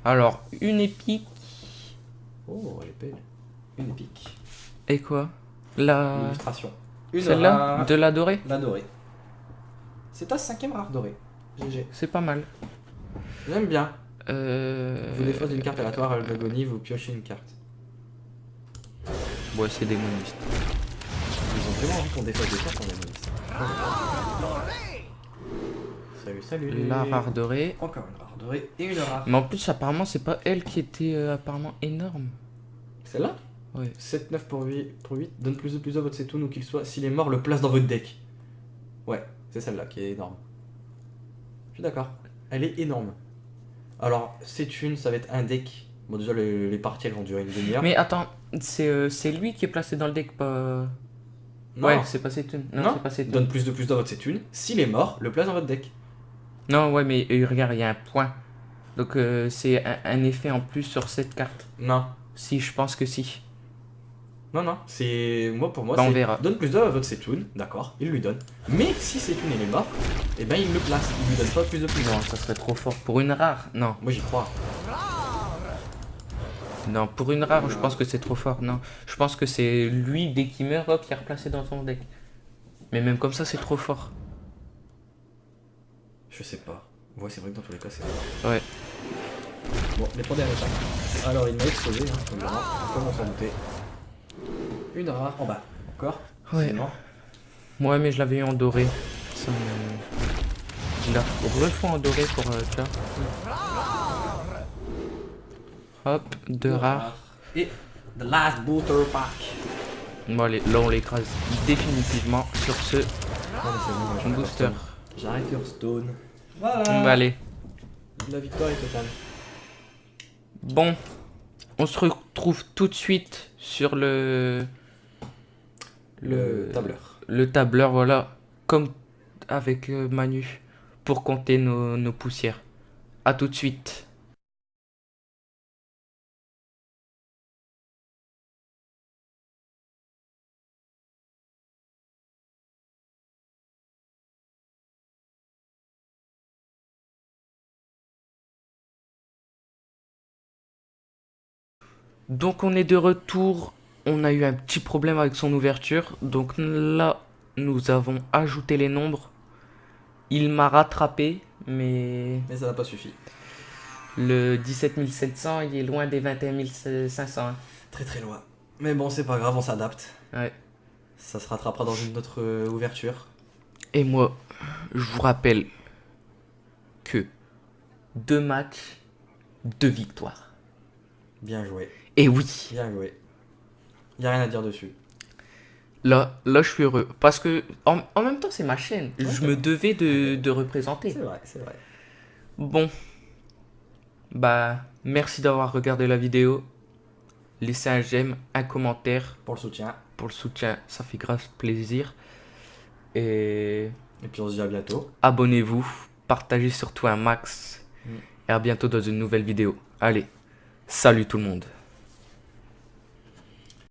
[SPEAKER 1] Alors, une épique.
[SPEAKER 2] Oh, elle est belle. Une épique.
[SPEAKER 1] Et quoi? La.
[SPEAKER 2] Illustration. Une
[SPEAKER 1] Celle-là?
[SPEAKER 2] rare.
[SPEAKER 1] De la dorée?
[SPEAKER 2] La dorée. C'est ta 5ème rare dorée. GG.
[SPEAKER 1] C'est pas mal.
[SPEAKER 2] J'aime bien.
[SPEAKER 1] Euh.
[SPEAKER 2] Vous défaussez une carte aléatoire à l'agonie, vous piochez une carte.
[SPEAKER 1] Ouais, c'est démoniste.
[SPEAKER 2] Ils ont vraiment envie qu'on défausse des cartes en démoniste. Salut, salut.
[SPEAKER 1] La rare dorée.
[SPEAKER 2] Encore une rare dorée et une rare.
[SPEAKER 1] Mais en plus, apparemment, c'est pas elle qui était apparemment énorme.
[SPEAKER 2] Celle-là?
[SPEAKER 1] Ouais.
[SPEAKER 2] 7-9 pour 8, donne plus à votre Setun où qu'il soit. S'il est mort, le place dans votre deck. Ouais, c'est celle-là qui est énorme. Je suis d'accord. Elle est énorme. Alors, Setun, ça va être un deck. Bon, déjà, les parties elles vont durer une demi-heure.
[SPEAKER 1] Mais attends, c'est lui qui est placé dans le deck, pas.
[SPEAKER 2] Non,
[SPEAKER 1] Ouais, c'est pas Setun. Non, c'est pas Setun.
[SPEAKER 2] donne plus dans votre Setun. S'il est mort, le place dans votre deck.
[SPEAKER 1] Non, ouais, mais regarde, il y a un point. Donc, c'est un effet en plus sur cette carte.
[SPEAKER 2] Non.
[SPEAKER 1] Si, je pense que si.
[SPEAKER 2] Non, c'est. Pour moi,
[SPEAKER 1] Bah, on
[SPEAKER 2] c'est.
[SPEAKER 1] verra.
[SPEAKER 2] Donne plus à votre Setun, d'accord, il lui donne. Mais si Setun il est mort, et ben il le place. Il lui donne pas plus.
[SPEAKER 1] Non, ça serait trop fort. Pour une rare, non.
[SPEAKER 2] Moi j'y crois.
[SPEAKER 1] Non, pour une rare, je pense que c'est trop fort. Non, je pense que c'est lui, dès qu'il meurt, hop, qui est replacé dans son deck. Mais même comme ça, c'est trop fort.
[SPEAKER 2] Je sais pas. Ouais, c'est vrai que dans tous les cas, c'est.
[SPEAKER 1] Ouais.
[SPEAKER 2] Bon, les 3 derniers packs. Alors, il m'a explosé, hein, évidemment, comme on s'en doutait. Une rare en bas. Encore.
[SPEAKER 1] Ouais.
[SPEAKER 2] Sinon,
[SPEAKER 1] Ouais, mais je l'avais eu en doré. Ça me... Je la refais en doré pour tu vois. Hop, deux rares.
[SPEAKER 2] Et the last booster pack.
[SPEAKER 1] Bon, allez, là, on l'écrase définitivement sur ce
[SPEAKER 2] Non, mais c'est bon, moi, j'arrête
[SPEAKER 1] booster.
[SPEAKER 2] Hearthstone. J'arrête Hearthstone.
[SPEAKER 1] Bah,
[SPEAKER 2] Voilà.
[SPEAKER 1] allez.
[SPEAKER 2] La victoire est totale.
[SPEAKER 1] Bon, on se retrouve tout de suite sur le
[SPEAKER 2] tableur.
[SPEAKER 1] Le tableur, voilà, comme avec Manu, pour compter nos poussières. À tout de suite. Donc on est de retour. On a eu un petit problème avec son ouverture. Donc là, nous avons ajouté les nombres. Il m'a rattrapé, mais
[SPEAKER 2] Mais ça n'a pas suffi.
[SPEAKER 1] le 17 700, il est loin des 21 500. hein.
[SPEAKER 2] Très très loin. Mais bon, c'est pas grave, on s'adapte.
[SPEAKER 1] Ouais.
[SPEAKER 2] Ça se rattrapera dans une autre ouverture.
[SPEAKER 1] Et moi, je vous rappelle que 2 matchs, 2 victoires.
[SPEAKER 2] Bien joué.
[SPEAKER 1] Et oui,
[SPEAKER 2] Bien joué. Y a rien à dire dessus.
[SPEAKER 1] là je suis heureux. Parce que en même temps, c'est ma chaîne.
[SPEAKER 2] Ouais,
[SPEAKER 1] Je
[SPEAKER 2] c'est
[SPEAKER 1] me
[SPEAKER 2] vrai.
[SPEAKER 1] devais de représenter.
[SPEAKER 2] C'est vrai, c'est vrai.
[SPEAKER 1] Bon, bah, merci d'avoir regardé la vidéo. Laissez un j'aime, un commentaire
[SPEAKER 2] Pour le soutien.
[SPEAKER 1] pour le soutien, ça fait grave plaisir. Et
[SPEAKER 2] Et puis on se dit à bientôt.
[SPEAKER 1] abonnez-vous, partagez surtout un max. Et à bientôt dans une nouvelle vidéo. Allez, salut tout le monde.